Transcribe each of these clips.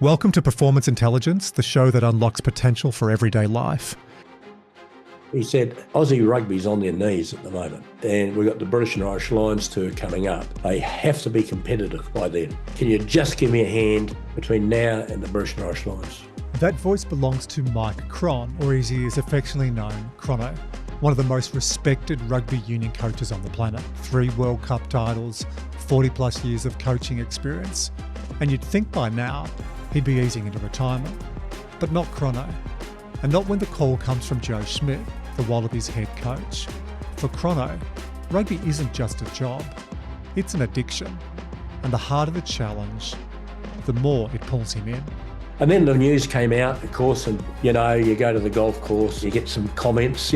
Welcome to Performance Intelligence, the show that unlocks potential for everyday life. He said, Aussie rugby's on their knees at the moment, and we've got the British and Irish Lions tour coming up. They have to be competitive by then. Can you just give me a hand between now and the British and Irish Lions? That voice belongs to Mike Cron, or as he is affectionately known, Crono, one of the most respected rugby union coaches on the planet. 3 World Cup titles, 40 plus years of coaching experience. And you'd think by now, he'd be easing into retirement. But not Crono. And not when the call comes from Joe Schmidt, the Wallabies head coach. For Crono, rugby isn't just a job, it's an addiction. And the harder the challenge, the more it pulls him in. And then the news came out, of course, and you go to the golf course, you get some comments,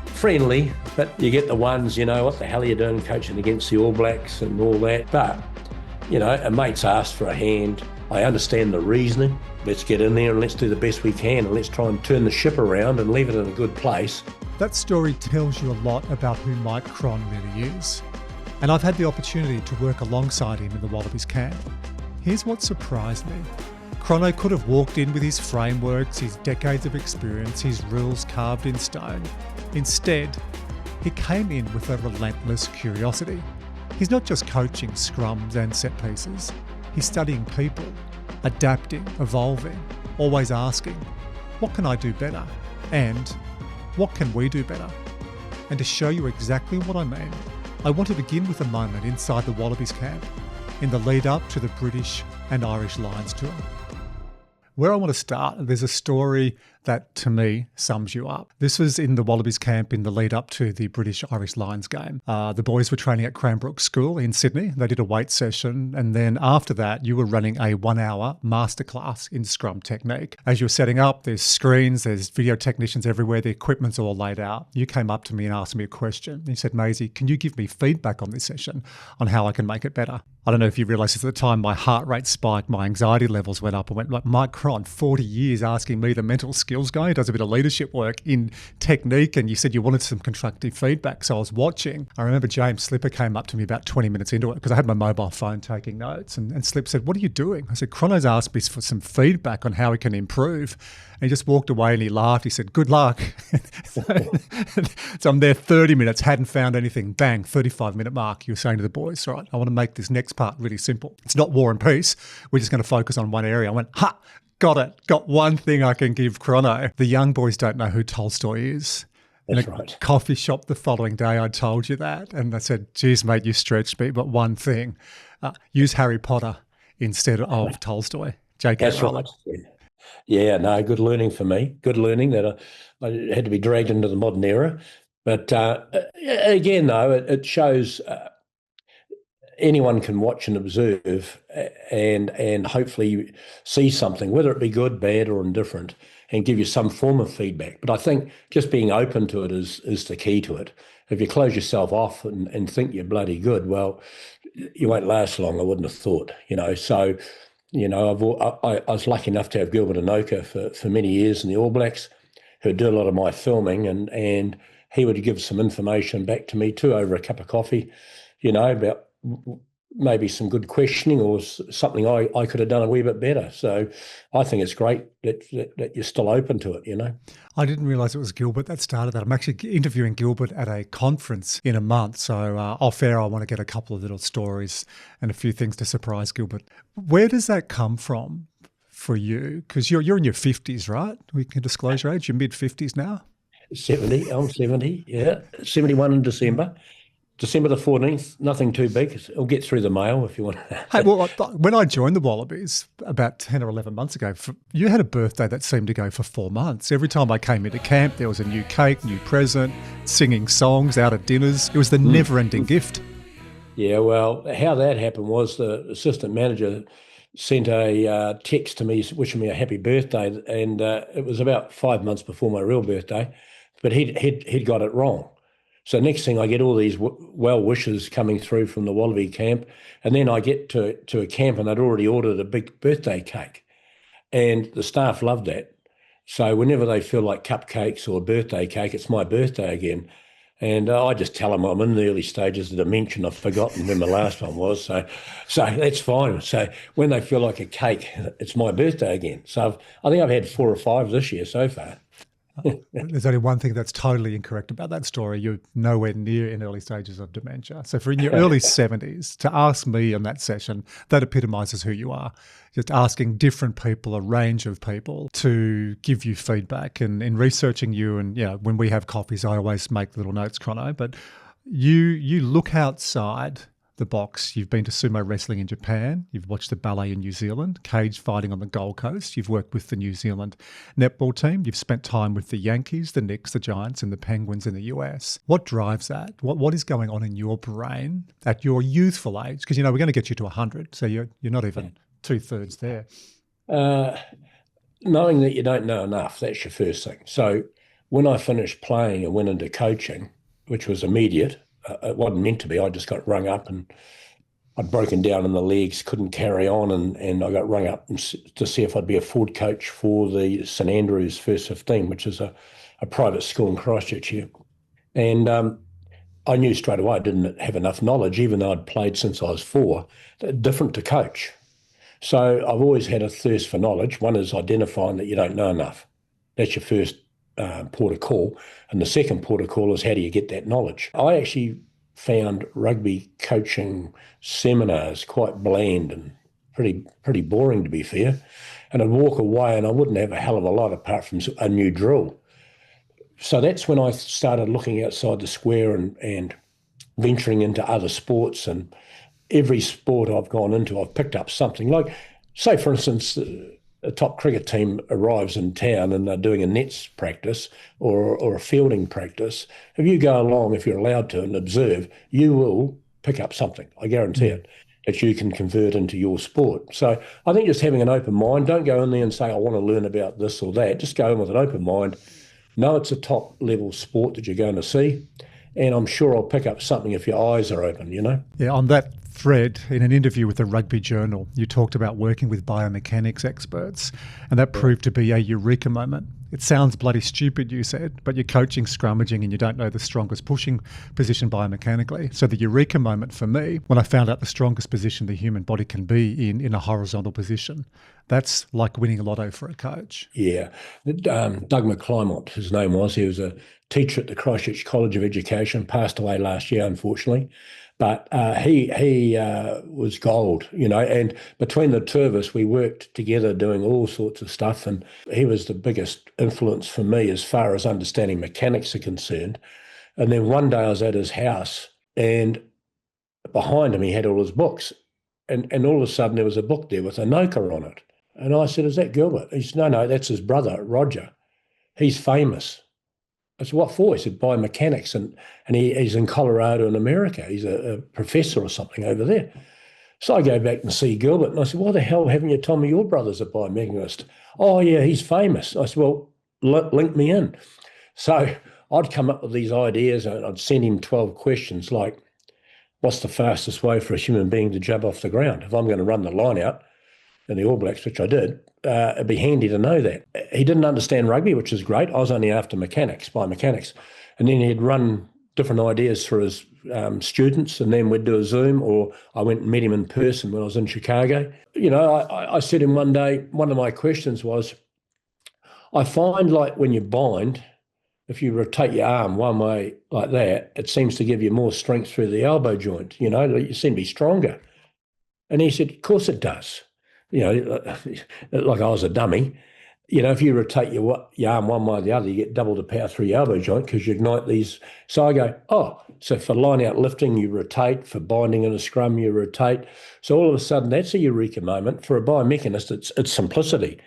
friendly, but you get the ones, what the hell are you doing coaching against the All Blacks and all that. But, a mate's asked for a hand. I understand the reasoning. Let's get in there and let's do the best we can and let's try and turn the ship around and leave it in a good place. That story tells you a lot about who Mike Cron really is. And I've had the opportunity to work alongside him in the Wallabies camp. Here's what surprised me. Crono could have walked in with his frameworks, his decades of experience, his rules carved in stone. Instead, he came in with a relentless curiosity. He's not just coaching scrums and set pieces. He's studying people, adapting, evolving, always asking, what can I do better? And what can we do better? And to show you exactly what I mean, I want to begin with a moment inside the Wallabies camp in the lead up to the British and Irish Lions tour. Where I want to start, there's a story that, to me, sums you up. This was in the Wallabies camp in the lead up to the British-Irish Lions game. The boys were training at Cranbrook School in Sydney. They did a weight session, and then after that, you were running a 1-hour masterclass in scrum technique. As you were setting up, there's screens, there's video technicians everywhere, the equipment's all laid out. You came up to me and asked me a question. You said, Maisie, can you give me feedback on this session on how I can make it better? I don't know if you realise at the time my heart rate spiked, my anxiety levels went up. I went like, Mike Cron, 40 years asking me, the mental skills guy, does a bit of leadership work in technique, and you said you wanted some constructive feedback. So I was watching. I remember James Slipper came up to me about 20 minutes into it because I had my mobile phone taking notes, and Slip said, what are you doing? I said, Crono's asked me for some feedback on how he can improve. And he just walked away and he laughed. He said, good luck. So I'm there 30 minutes, hadn't found anything. Bang, 35-minute mark. You were saying to the boys, right, I want to make this next part really simple. It's not war and peace. We're just going to focus on one area. I went, got it. Got one thing I can give Crono. The young boys don't know who Tolstoy is. That's in a right. coffee shop the following day, I told you that. And I said, geez, mate, you stretched me. But one thing, use Harry Potter instead of Tolstoy. J.K. That's Rowling. right. Yeah, no, good learning for me. Good learning that I had to be dragged into the modern era. But again, though, it shows anyone can watch and observe and hopefully see something, whether it be good, bad, or indifferent, and give you some form of feedback. But I think just being open to it is the key to it. If you close yourself off and think you're bloody good, well, you won't last long, I wouldn't have thought, So, I was lucky enough to have Gilbert Anoka for many years in the All Blacks, who'd do a lot of my filming, and he would give some information back to me too over a cup of coffee, about maybe some good questioning or something I could have done a wee bit better. So I think it's great that you're still open to it, I didn't realise it was Gilbert that started that. I'm actually interviewing Gilbert at a conference in a month. So off air, I want to get a couple of little stories and a few things to surprise Gilbert. Where does that come from for you? Because you're in your 50s, right? We can disclose your age. You're mid-50s now? 70. I'm 70, yeah. 71 in December. December the 14th, nothing too big. It'll get through the mail if you want. Hey, well, when I joined the Wallabies about 10 or 11 months ago, you had a birthday that seemed to go for 4 months. Every time I came into camp, there was a new cake, new present, singing songs, out at dinners. It was the never-ending gift. Yeah, well, how that happened was the assistant manager sent a text to me wishing me a happy birthday, and it was about 5 months before my real birthday, but he'd got it wrong. So next thing, I get all these well wishes coming through from the Wallaby camp, and then I get to a camp and they'd already ordered a big birthday cake, and the staff loved that. So whenever they feel like cupcakes or birthday cake, it's my birthday again. And I just tell them I'm in the early stages of dementia. I've forgotten when the last one was. So that's fine. So when they feel like a cake, it's my birthday again. So I think I've had 4 or 5 this year so far. There's only one thing that's totally incorrect about that story. You're nowhere near in early stages of dementia. So for in your early 70s, to ask me in that session, that epitomizes who you are. Just asking different people, a range of people, to give you feedback. And in researching you, and when we have coffees, I always make little notes, Crono, but you look outside the box. You've been to sumo wrestling in Japan. You've watched the ballet in New Zealand, cage fighting on the Gold Coast. You've worked with the New Zealand netball team. You've spent time with the Yankees, the Knicks, the Giants, and the Penguins in the US. What drives that? What is going on in your brain at your youthful age? Because, we're going to get you to 100, so you're not even 2/3 there. Knowing that you don't know enough, that's your first thing. So when I finished playing and went into coaching, which was immediate, it wasn't meant to be. I just got rung up and I'd broken down in the legs, couldn't carry on, and I got rung up to see if I'd be a forward coach for the St Andrews First 15, which is a private school in Christchurch here. And I knew straight away I didn't have enough knowledge, even though I'd played since I was 4, different to coach. So I've always had a thirst for knowledge. One is identifying that you don't know enough. That's your first port of call. And the second port of call is, how do you get that knowledge? I actually found rugby coaching seminars quite bland and pretty boring, to be fair. And I'd walk away and I wouldn't have a hell of a lot apart from a new drill. So that's when I started looking outside the square and venturing into other sports. And every sport I've gone into, I've picked up something. Like, say, for instance, a top cricket team arrives in town and they're doing a nets practice or a fielding practice. If you go along, if you're allowed to, and observe, you will pick up something. I guarantee it, that you can convert into your sport. So I think just having an open mind, don't go in there and say, I want to learn about this or that. Just go in with an open mind. Know it's a top level sport that you're going to see. And I'm sure I'll pick up something if your eyes are open, Yeah, on that thread, in an interview with the Rugby Journal, you talked about working with biomechanics experts, and that proved to be a eureka moment. It sounds bloody stupid, you said, but you're coaching scrummaging and you don't know the strongest pushing position biomechanically. So the eureka moment for me, when I found out the strongest position the human body can be in a horizontal position, that's like winning a lotto for a coach. Yeah. Doug McClymont, his name was, he was a teacher at the Christchurch College of Education, passed away last year, unfortunately. But he was gold, and between the two of us, we worked together doing all sorts of stuff. And he was the biggest influence for me as far as understanding mechanics are concerned. And then one day I was at his house and behind him, he had all his books. And all of a sudden there was a book there with a Noka on it. And I said, is that Gilbert? He said, no, that's his brother, Roger. He's famous. I said, what for? He said, biomechanics, and he's in Colorado in America. He's a professor or something over there. So I go back and see Gilbert, and I said, why the hell haven't you told me your brother's a biomechanist? Oh, yeah, he's famous. I said, well, link me in. So I'd come up with these ideas, and I'd send him 12 questions like, what's the fastest way for a human being to jump off the ground? If I'm going to run the line out in the All Blacks, which I did, it'd be handy to know that. He didn't understand rugby, which is great. I was only after biomechanics. And then he'd run different ideas for his students, and then we'd do a Zoom, or I went and met him in person when I was in Chicago. I said to him one day, one of my questions was, I find like when you bind, if you rotate your arm one way like that, it seems to give you more strength through the elbow joint, you seem to be stronger. And he said, of course it does. Like I was a dummy. If you rotate your arm one way or the other, you get double the power through your elbow joint because you ignite these. So I go, so for line out lifting, you rotate. For binding in a scrum, you rotate. So all of a sudden, that's a eureka moment. For a biomechanist, it's simplicity.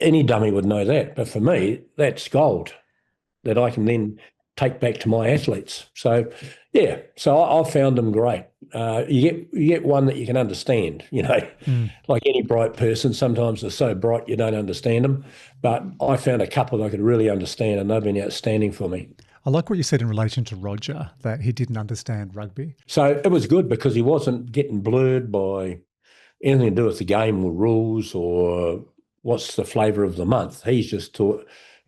Any dummy would know that. But for me, that's gold that I can then take back to my athletes. So, yeah, so I found them great. You get one that you can understand, like any bright person. Sometimes they're so bright you don't understand them. But I found a couple that I could really understand, and they've been outstanding for me. I like what you said in relation to Roger, that he didn't understand rugby. So it was good because he wasn't getting blurred by anything to do with the game or rules or what's the flavour of the month. He's just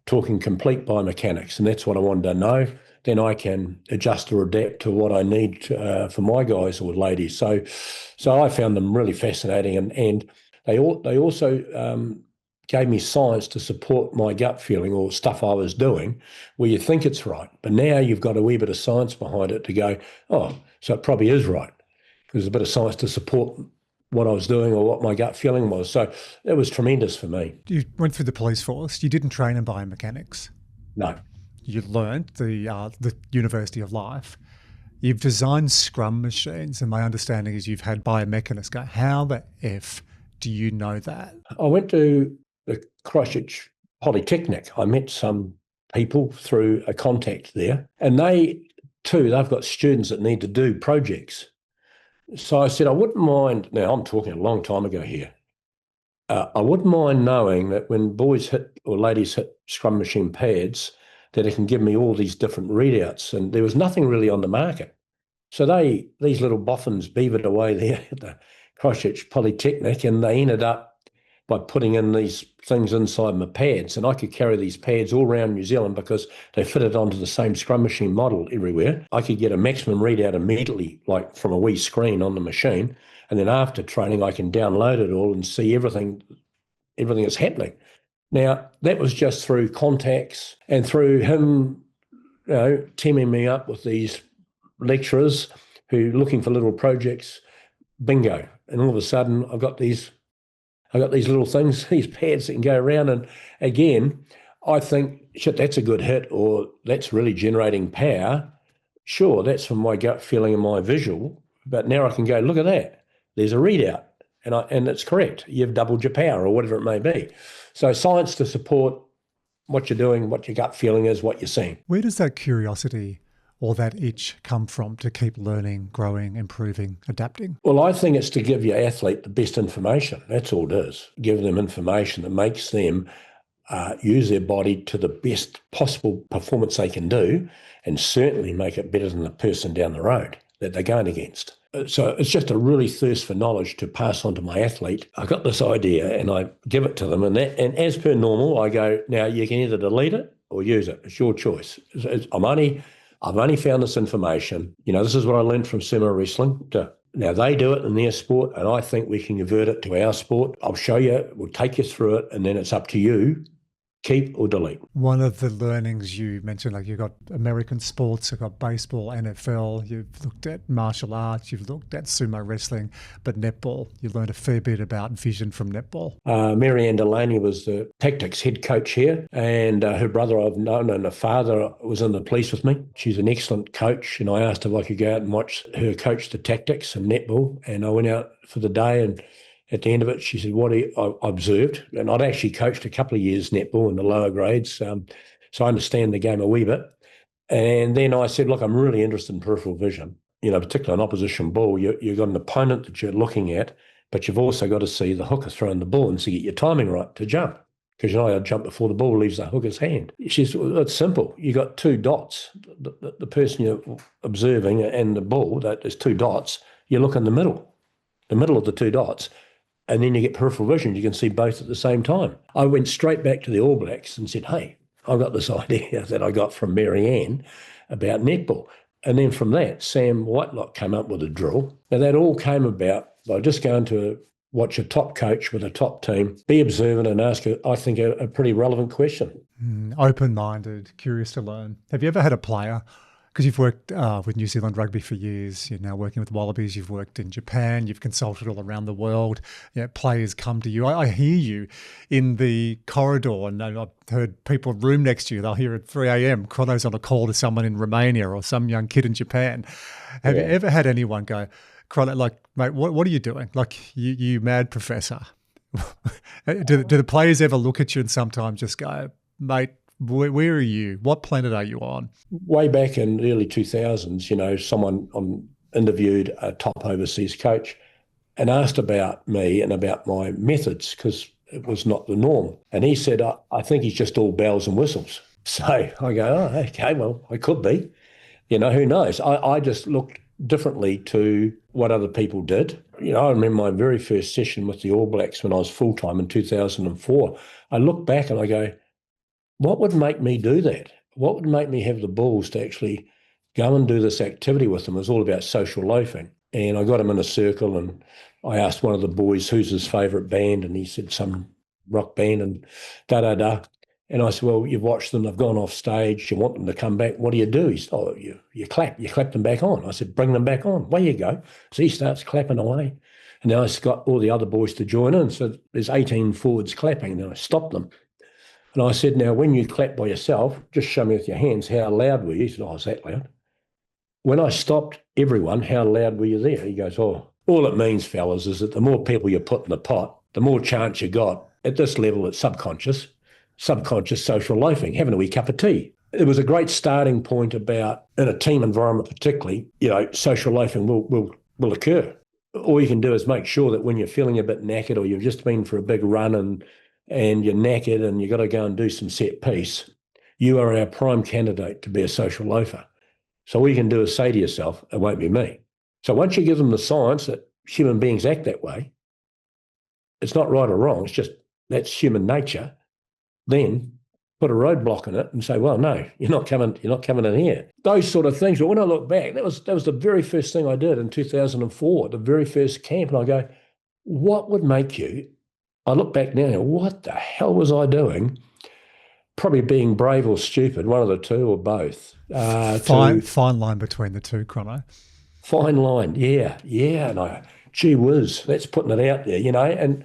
talking complete biomechanics, and that's what I wanted to know. Then I can adjust or adapt to what I need for my guys or ladies. So I found them really fascinating, and they also gave me science to support my gut feeling or stuff I was doing, where you think it's right, but now you've got a wee bit of science behind it to go, oh, so it probably is right, because there's a bit of science to support what I was doing or what my gut feeling was. So it was tremendous for me. You went through the police force. You didn't train in biomechanics. No. You learned the University of Life. You've designed Scrum machines, and my understanding is you've had biomechanics go, how the F do you know that? I went to the Christchurch Polytechnic. I met some people through a contact there, and they've got students that need to do projects. So I said, I wouldn't mind, now I'm talking a long time ago here, I wouldn't mind knowing that when boys hit or ladies hit Scrum machine pads, that it can give me all these different readouts. And there was nothing really on the market. So these little boffins beavered away there at the Christchurch Polytechnic, and they ended up by putting in these things inside my pads. And I could carry these pads all around New Zealand because they fitted onto the same Scrum machine model everywhere. I could get a maximum readout immediately, like from a wee screen on the machine. And then after training, I can download it all and see everything that's happening. Now, that was just through contacts and through him, teaming me up with these lecturers who looking for little projects, bingo. And all of a sudden, I've got these little things, these pads that can go around. And again, I think, shit, that's a good hit, or that's really generating power. Sure, that's from my gut feeling and my visual, but now I can go, look at that. There's a readout, and it's correct. You've doubled your power, or whatever it may be. So science to support what you're doing, what your gut feeling is, what you're seeing. Where does that curiosity or that itch come from to keep learning, growing, improving, adapting? Well, I think it's to give your athlete the best information. That's all it is. Give them information that makes them use their body to the best possible performance they can do, and certainly make it better than the person down the road that they're going against. So it's just a really thirst for knowledge to pass on to my athlete. I got this idea and I give it to them, and as per normal, I go, now you can either delete it or use it. It's your choice. I've only found this information. This is what I learned from sumo wrestling. Now they do it in their sport, and I think we can convert it to our sport. I'll show you, we'll take you through it, and then it's up to you. Keep or delete. One of the learnings you mentioned, like you've got American sports, you've got baseball, NFL, you've looked at martial arts, you've looked at sumo wrestling, but netball, you learned a fair bit about vision from netball. Marianne Delaney was the tactics head coach here, and her brother I've known, and her father was in the police with me. She's an excellent coach, and I asked if I could go out and watch her coach the tactics and netball, and I went out for the day, and at the end of it, she said, I observed, and I'd actually coached a couple of years netball in the lower grades, so I understand the game a wee bit. And then I said, look, I'm really interested in peripheral vision, particularly an opposition ball. You've got an opponent that you're looking at, but you've also got to see the hooker throwing the ball and so you get your timing right to jump, because you know how to jump before the ball leaves the hooker's hand. She said, well, it's simple. You got two dots. The person you're observing and the ball, there's two dots. You look in the middle of the two dots. And then you get peripheral vision. You can see both at the same time. I went straight back to the All Blacks and said, hey, I've got this idea that I got from Marianne about netball. And then from that, Sam Whitelock came up with a drill. Now, that all came about by just going to watch a top coach with a top team, be observant and ask, I think, a pretty relevant question. Open-minded, curious to learn. Have you ever had a player, because you've worked with New Zealand Rugby for years, you're now working with Wallabies, you've worked in Japan, you've consulted all around the world, players come to you. I hear you in the corridor, and I've heard people room next to you, they'll hear at 3 a.m, Crono's on a call to someone in Romania or some young kid in Japan. Have you ever had anyone go, Crono, like, mate, what are you doing? Like, you mad professor. Do the players ever look at you and sometimes just go, mate, where are you? What planet are you on? Way back in the early 2000s, someone interviewed a top overseas coach and asked about me and about my methods, because it was not the norm. And he said, I think he's just all bells and whistles. So I go, oh, okay, well, I could be. Who knows? I just looked differently to what other people did. I remember my very first session with the All Blacks when I was full-time in 2004. I look back and I go, what would make me do that? What would make me have the balls to actually go and do this activity with them? It was all about social loafing. And I got him in a circle and I asked one of the boys who's his favourite band, and he said some rock band and da-da-da. And I said, well, you've watched them, they've gone off stage, you want them to come back, what do? He said, oh, you clap them back on. I said, bring them back on, away you go. So he starts clapping away. And then I got all the other boys to join in. So there's 18 forwards clapping, and I stopped them. And I said, now, when you clap by yourself, just show me with your hands, how loud were you? He said, oh, I was that loud. When I stopped everyone, how loud were you there? He goes, oh, all it means, fellas, is that the more people you put in the pot, the more chance you got. At this level, it's subconscious social loafing, having a wee cup of tea. It was a great starting point about, in a team environment particularly, social loafing will occur. All you can do is make sure that when you're feeling a bit knackered, or you've just been for a big run and you're knackered and you've got to go and do some set piece, you are our prime candidate to be a social loafer. So all you can do is say to yourself, it won't be me. So once you give them the science that human beings act that way, it's not right or wrong, it's just that's human nature, then put a roadblock in it and say, well, no, you're not coming in here. Those sort of things. But when I look back, that was the very first thing I did in 2004, the very first camp. And I go, what would make you? I look back now and go, what the hell was I doing? Probably being brave or stupid, one of the two or both. Fine line between the two, Crono. Fine line, yeah. And gee whiz, that's putting it out there, and,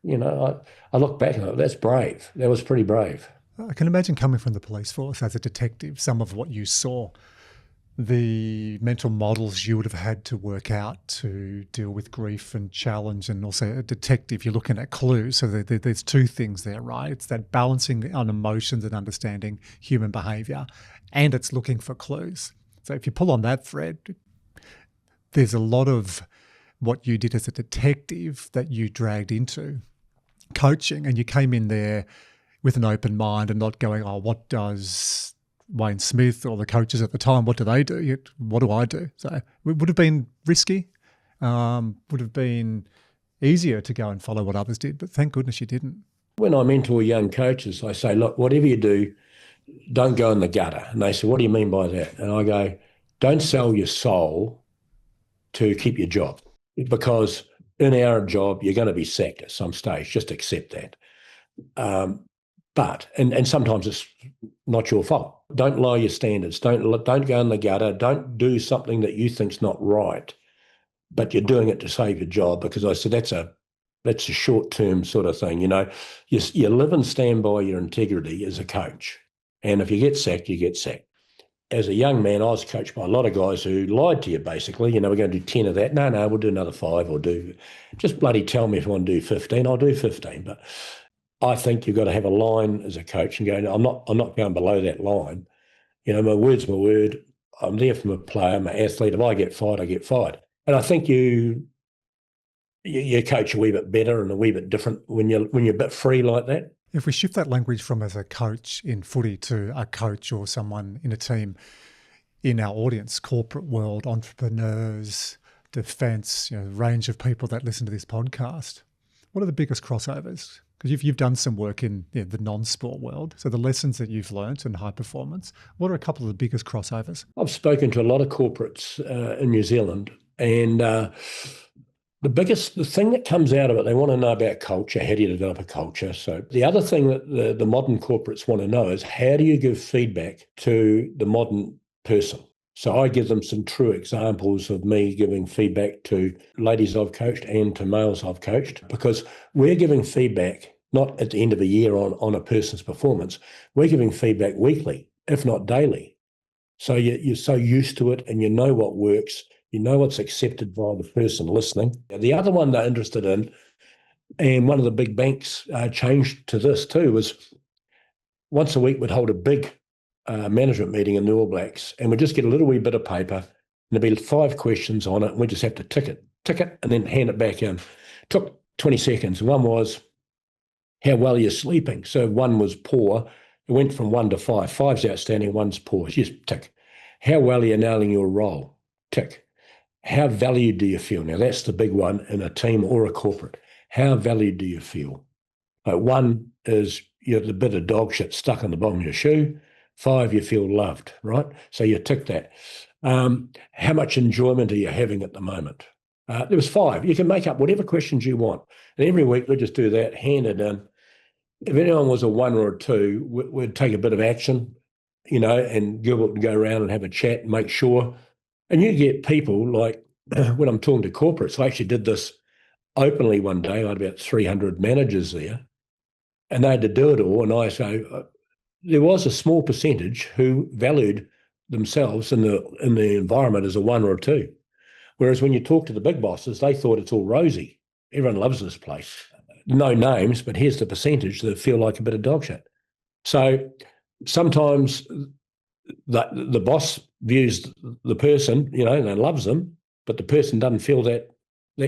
I look back and I go, that's brave. That was pretty brave. I can imagine coming from the police force as a detective, some of what you saw, the mental models you would have had to work out to deal with grief and challenge, and also a detective, you're looking at clues. So there's two things there, right? It's that balancing on emotions and understanding human behaviour, and it's looking for clues. So if you pull on that thread, there's a lot of what you did as a detective that you dragged into coaching, and you came in there with an open mind and not going, oh, what does Wayne Smith or the coaches at the time, what do they do? What do I do? So it would have been risky, would have been easier to go and follow what others did, but thank goodness you didn't. When I mentor young coaches, I say, look, whatever you do, don't go in the gutter. And they say, what do you mean by that? And I go, don't sell your soul to keep your job, because in our job, you're going to be sacked at some stage. Just accept that. But sometimes it's not your fault. Don't lower your standards. Don't go in the gutter. Don't do something that you think's not right, but you're doing it to save your job. Because I said that's a short-term sort of thing. You live and stand by your integrity as a coach, and if you get sacked, you get sacked. As a young man, I was coached by a lot of guys who lied to you, basically. We're going to do 10 of that. No, we'll do another 5 or just bloody tell me if you want to do 15, I'll do 15. But I think you've got to have a line as a coach and go, no, I'm not going below that line. My word's my word. I'm there for my player, my athlete. If I get fired, I get fired. And I think you coach a wee bit better and a wee bit different when you're a bit free like that. If we shift that language from as a coach in footy to a coach or someone in a team in our audience, corporate world, entrepreneurs, defence, range of people that listen to this podcast, what are the biggest crossovers? Because you've done some work in the non-sport world. So the lessons that you've learnt in high performance, what are a couple of the biggest crossovers? I've spoken to a lot of corporates in New Zealand, and the thing that comes out of it, they want to know about culture. How do you develop a culture? So the other thing that the modern corporates want to know is, how do you give feedback to the modern person? So I give them some true examples of me giving feedback to ladies I've coached and to males I've coached, because we're giving feedback not at the end of a year on a person's performance. We're giving feedback weekly, if not daily. So you're so used to it, and you know what works. You know what's accepted by the person listening. The other one they're interested in, and one of the big banks changed to this too, was once a week we'd hold a big management meeting in the All Blacks, and we'd just get a little wee bit of paper, and there'd be 5 questions on it, and we just have to tick it, and then hand it back in. Took 20 seconds. One was, how well you're sleeping. So 1 was poor. It went from 1 to 5. 5's outstanding, 1's poor. Just tick. How well are you nailing your role? Tick. How valued do you feel? Now, that's the big one in a team or a corporate. How valued do you feel? 1 is you're the bit of dog shit stuck on the bottom of your shoe. 5, you feel loved, right? So you tick that. How much enjoyment are you having at the moment? There was 5. You can make up whatever questions you want. And every week we just do that, hand it in. If anyone was a 1 or a 2, we'd take a bit of action, and Gilbert would go around and have a chat and make sure. And you get people like when I'm talking to corporates, I actually did this openly one day. I had about 300 managers there, and they had to do it all. And I say, there was a small percentage who valued themselves in the environment as a 1 or a 2. Whereas when you talk to the big bosses, they thought it's all rosy. Everyone loves this place. No names, but here's the percentage that feel like a bit of dog shit. So sometimes the boss views the person, and loves them, but the person doesn't feel that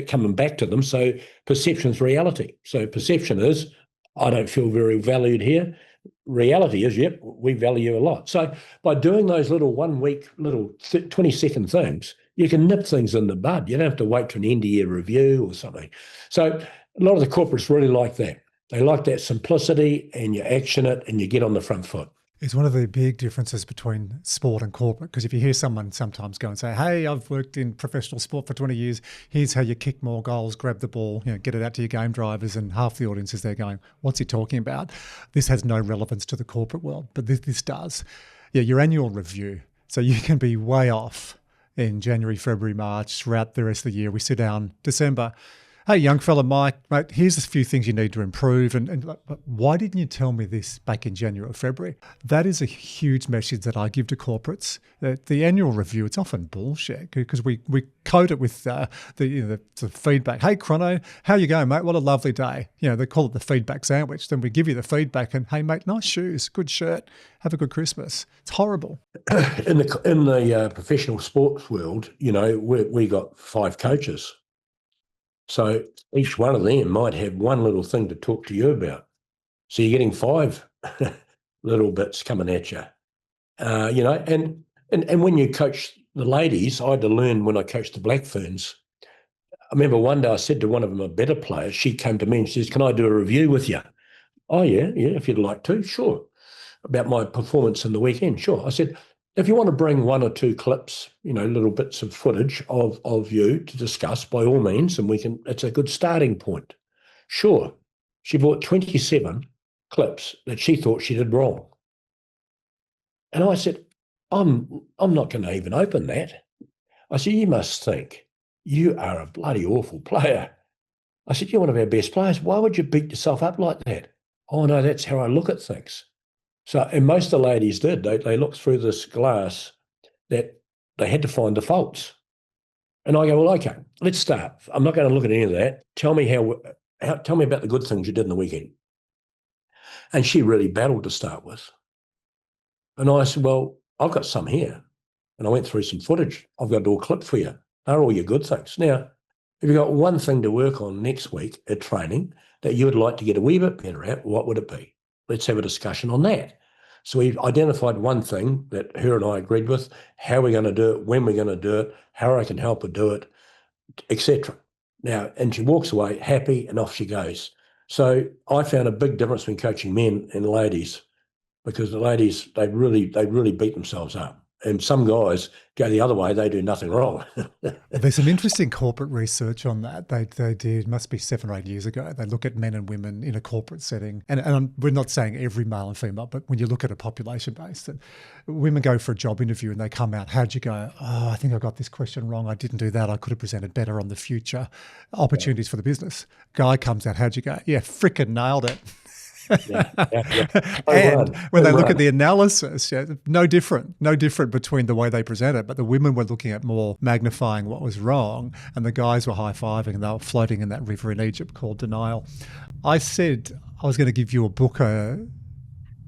coming back to them. So perception's reality. So perception is, I don't feel very valued here. Reality is, yep, we value you a lot. So by doing those little 1 week, little 20-second things, you can nip things in the bud. You don't have to wait for an end-of-year review or something. So a lot of the corporates really like that. They like that simplicity, and you action it and you get on the front foot. It's one of the big differences between sport and corporate, because if you hear someone sometimes go and say, hey, I've worked in professional sport for 20 years, here's how you kick more goals, grab the ball, get it out to your game drivers, and half the audience is there going, what's he talking about? This has no relevance to the corporate world, but this does. Yeah, your annual review. So you can be way off in January, February, March, throughout the rest of the year. We sit down December. Hey, young fella, Mike, mate, here's a few things you need to improve. And why didn't you tell me this back in January or February? That is a huge message that I give to corporates. The annual review, it's often bullshit because we code it with the feedback. Hey, Crono, how you going, mate? What a lovely day. They call it the feedback sandwich. Then we give you the feedback and, hey, mate, nice shoes, good shirt, have a good Christmas. It's horrible. In the professional sports world, we got 5 coaches. So each one of them might have one little thing to talk to you about. So you're getting 5 little bits coming at you, and when you coach the ladies, I had to learn when I coached the Black Ferns. I remember one day I said to one of them, a better player, she came to me and says, can I do a review with you? Oh, yeah, if you'd like to, sure. About my performance in the weekend, sure. I said, if you want to bring 1 or 2 clips, little bits of footage of you to discuss, by all means, and it's a good starting point. Sure. She brought 27 clips that she thought she did wrong. And I said, I'm not going to even open that. I said, you must think you are a bloody awful player. I said, you're one of our best players. Why would you beat yourself up like that? Oh, no, that's how I look at things. So, and most of the ladies did. They looked through this glass that they had to find the faults. And I go, well, okay, let's start. I'm not going to look at any of that. Tell me tell me about the good things you did in the weekend. And she really battled to start with. And I said, well, I've got some here. And I went through some footage. I've got it all clipped for you. They're all your good things. Now, if you've got one thing to work on next week at training that you would like to get a wee bit better at, what would it be? Let's have a discussion on that. So we identified one thing that her and I agreed with, how we're going to do it, when we're going to do it, how I can help her do it, etc. Now, and she walks away happy and off she goes. So I found a big difference between coaching men and ladies, because the ladies, they really beat themselves up. And some guys go the other way, they do nothing wrong. There's some interesting corporate research on that. They did, must be 7 or 8 years ago. They look at men and women in a corporate setting. And we're not saying every male and female, but when you look at a population base, that women go for a job interview and they come out, how'd you go? Oh, I think I got this question wrong. I didn't do that. I could have presented better on the future opportunities for the business. Guy comes out, how'd you go? Yeah, frickin' nailed it. Yeah. And when they look at the analysis, no different between the way they present it. But the women were looking at more magnifying what was wrong, and the guys were high-fiving, and they were floating in that river in Egypt called denial. I said I was going to give you a book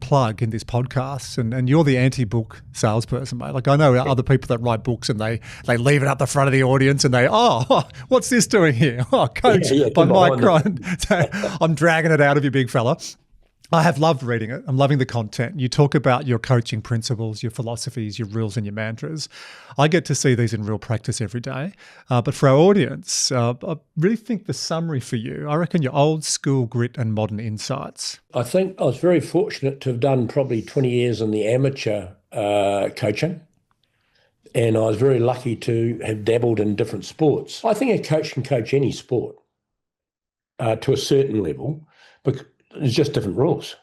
plug in this podcast, and you're the anti-book salesperson, mate. Like, I know other people that write books and they leave it up the front of the audience and what's this doing here? Oh, coach by Mike Cron. So I'm dragging it out of you, big fella. I have loved reading it. I'm loving the content. You talk about your coaching principles, your philosophies, your rules and your mantras. I get to see these in real practice every day. But for our audience, I really think the summary for you, I reckon your old school grit and modern insights. I think I was very fortunate to have done probably 20 years in the amateur coaching. And I was very lucky to have dabbled in different sports. I think a coach can coach any sport to a certain level, but there's just different rules.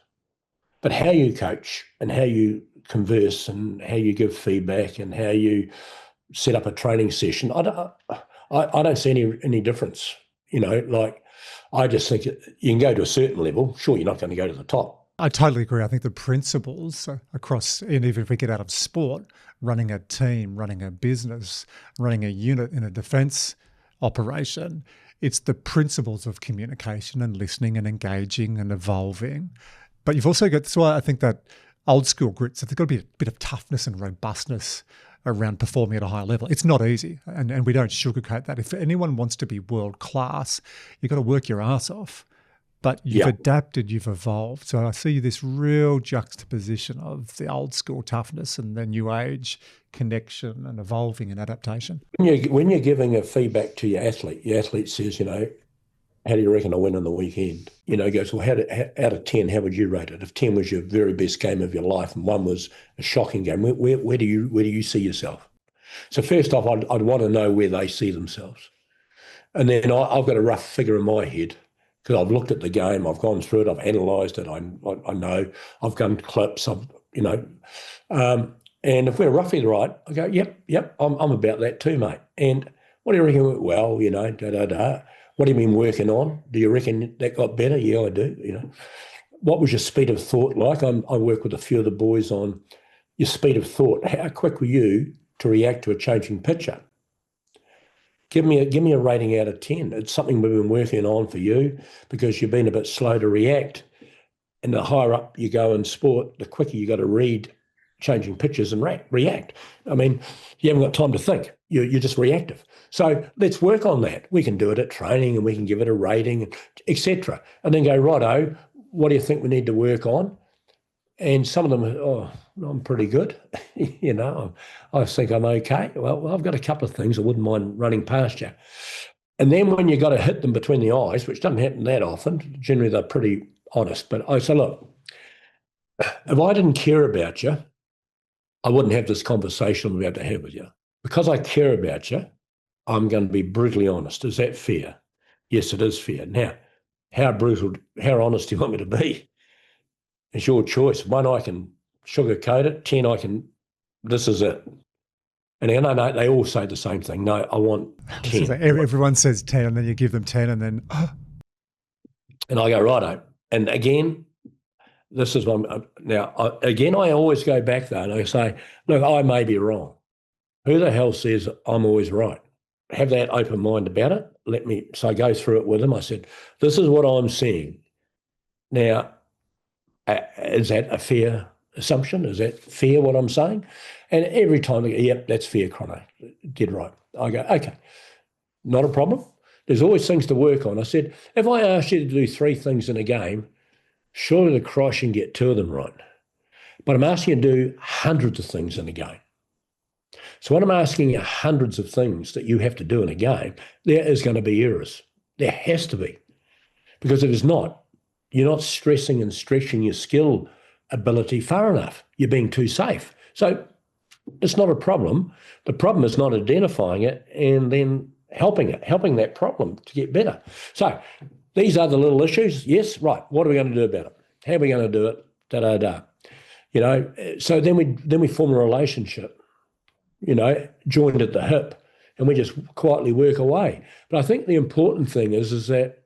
But how you coach and how you converse and how you give feedback and how you set up a training session, I don't see any difference. Like I just think you can go to a certain level. Sure, you're not going to go to the top. I totally agree. I think the principles across, and even if we get out of sport, running a team, running a business, running a unit in a defence operation, it's the principles of communication and listening and engaging and evolving. But you've also got, that's why I think that old school grits, there's got to be a bit of toughness and robustness around performing at a high level. It's not easy, and we don't sugarcoat that. If anyone wants to be world class, you've got to work your ass off. But you've adapted, you've evolved. So I see this real juxtaposition of the old school toughness and the new age connection and evolving and adaptation. When you're giving a feedback to your athlete says, how do you reckon I went on the weekend? Goes, well, out of 10, how would you rate it? If 10 was your very best game of your life and 1 was a shocking game, where do you see yourself? So first off, I'd want to know where they see themselves. And then I've got a rough figure in my head, because I've looked at the game, I've gone through it, I've analysed it, I know, I've done clips, and if we're roughly right, I go, yep, I'm about that too, mate. And what do you reckon? Well, What do you mean working on? Do you reckon that got better? Yeah, I do. What was your speed of thought like? I work with a few of the boys on your speed of thought. How quick were you to react to a changing picture? Give me a rating out of 10. It's something we've been working on for you because you've been a bit slow to react. And the higher up you go in sport, the quicker you got to read changing pictures and react. I mean, you haven't got time to think. You're just reactive. So let's work on that. We can do it at training and we can give it a rating, etc. And then go, righto, what do you think we need to work on? And some of them, I'm pretty good. I think I'm okay. Well, I've got a couple of things I wouldn't mind running past you. And then when you got to hit them between the eyes, which doesn't happen that often, generally they're pretty honest. But I say, look, if I didn't care about you, I wouldn't have this conversation I'm about to have with you. Because I care about you, I'm going to be brutally honest. Is that fair? Yes, it is fair. Now, how honest do you want me to be? It's your choice. 1, I can sugarcoat it. 10, this is it. And then no, they all say the same thing. No, I want 10. Everyone says 10 and then you give them 10 and then... And I go, righto. And again, this is one. Now, I always go back though and I say, look, I may be wrong. Who the hell says I'm always right? Have that open mind about it. So I go through it with them. I said, this is what I'm seeing. Now, is that a fair assumption? Is that fair what I'm saying? And every time they go, yep, that's fair, Crono. Did right. I go, okay, not a problem. There's always things to work on. I said, if I asked you to do 3 things in a game, surely the Christ you can get 2 of them right. But I'm asking you to do hundreds of things in a game. So when I'm asking you hundreds of things that you have to do in a game, there is going to be errors. There has to be. Because if it's not, you're not stressing and stretching your skill ability far enough. You're being too safe. So it's not a problem. The problem is not identifying it and then helping that problem to get better. So these are the little issues. Yes, right. What are we going to do about it? How are we going to do it? Da-da-da. So then we form a relationship, joined at the hip, and we just quietly work away. But I think the important thing is that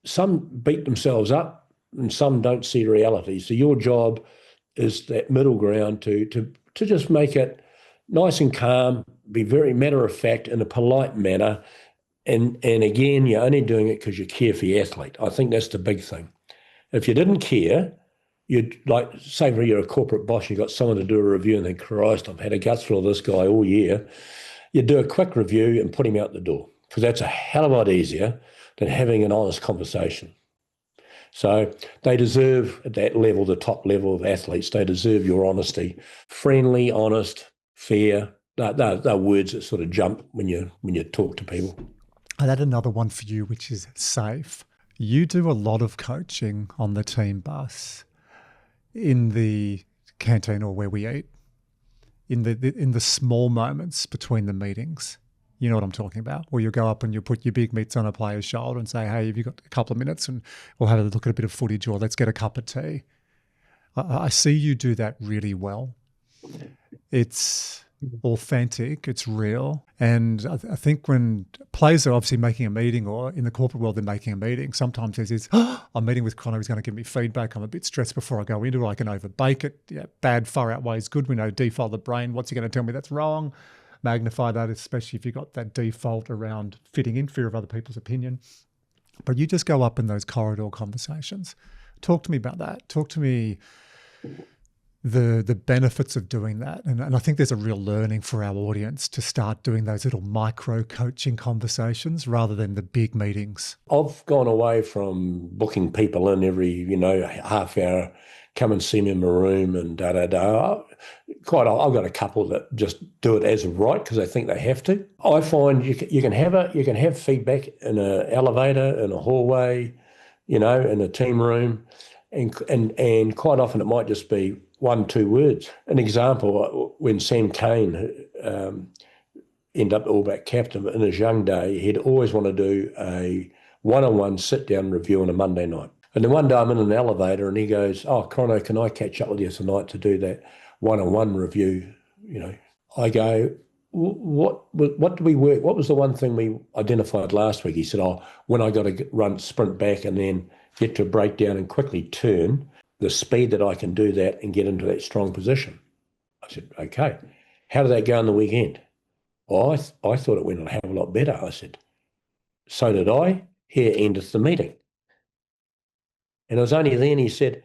some beat themselves up and some don't see reality. So your job is that middle ground to just make it nice and calm, be very matter of fact in a polite manner. And again, you're only doing it because you care for your athlete. I think that's the big thing. If you didn't care, you'd say you're a corporate boss, you've got someone to do a review and think, Christ, I've had a guts full of this guy all year. You do a quick review and put him out the door because that's a hell of a lot easier than having an honest conversation. So they deserve, at that level, the top level of athletes, they deserve your honesty. Friendly, honest, fair. They're words that sort of jump when you talk to people. I'd add another one for you, which is safe. You do a lot of coaching on the team bus, in the canteen or where we eat, in the small moments between the meetings. You know what I'm talking about? Where you go up and you put your big mitts on a player's shoulder and say, hey, have you got a couple of minutes and we'll have a look at a bit of footage, or let's get a cup of tea. I see you do that really well. It's authentic, it's real. And I think when players are obviously making a meeting, or in the corporate world they're making a meeting, sometimes there's this, I'm meeting with Crono, he's going to give me feedback, I'm a bit stressed before I go into it, I can overbake it. Yeah, bad far outweighs good. We know default the brain, what's he going to tell me that's wrong? Magnify that, especially if you've got that default around fitting in, fear of other people's opinion. But you just go up in those corridor conversations. Talk to me about that. Talk to me the benefits of doing that. And I think there's a real learning for our audience to start doing those little micro coaching conversations rather than the big meetings. I've gone away from booking people in every, half hour, come and see me in my room and da-da-da. I've got a couple that just do it as of right because they think they have to. I find you can have feedback in an elevator, in a hallway, in a team room, and quite often it might just be 1-2 words. An example, when Sam Cane ended up All Black captain in his young day, he'd always want to do a one-on-one sit-down review on a Monday night. And then one day I'm in an elevator and he goes, oh, Crono, can I catch up with you tonight to do that one-on-one review? I go, what do we work? What was the one thing we identified last week? He said, when I got to sprint back and then get to a breakdown and quickly turn, the speed that I can do that and get into that strong position. I said, okay. How did that go on the weekend? I thought it went a hell of a lot better. I said, so did I. Here endeth the meeting. And it was only then he said,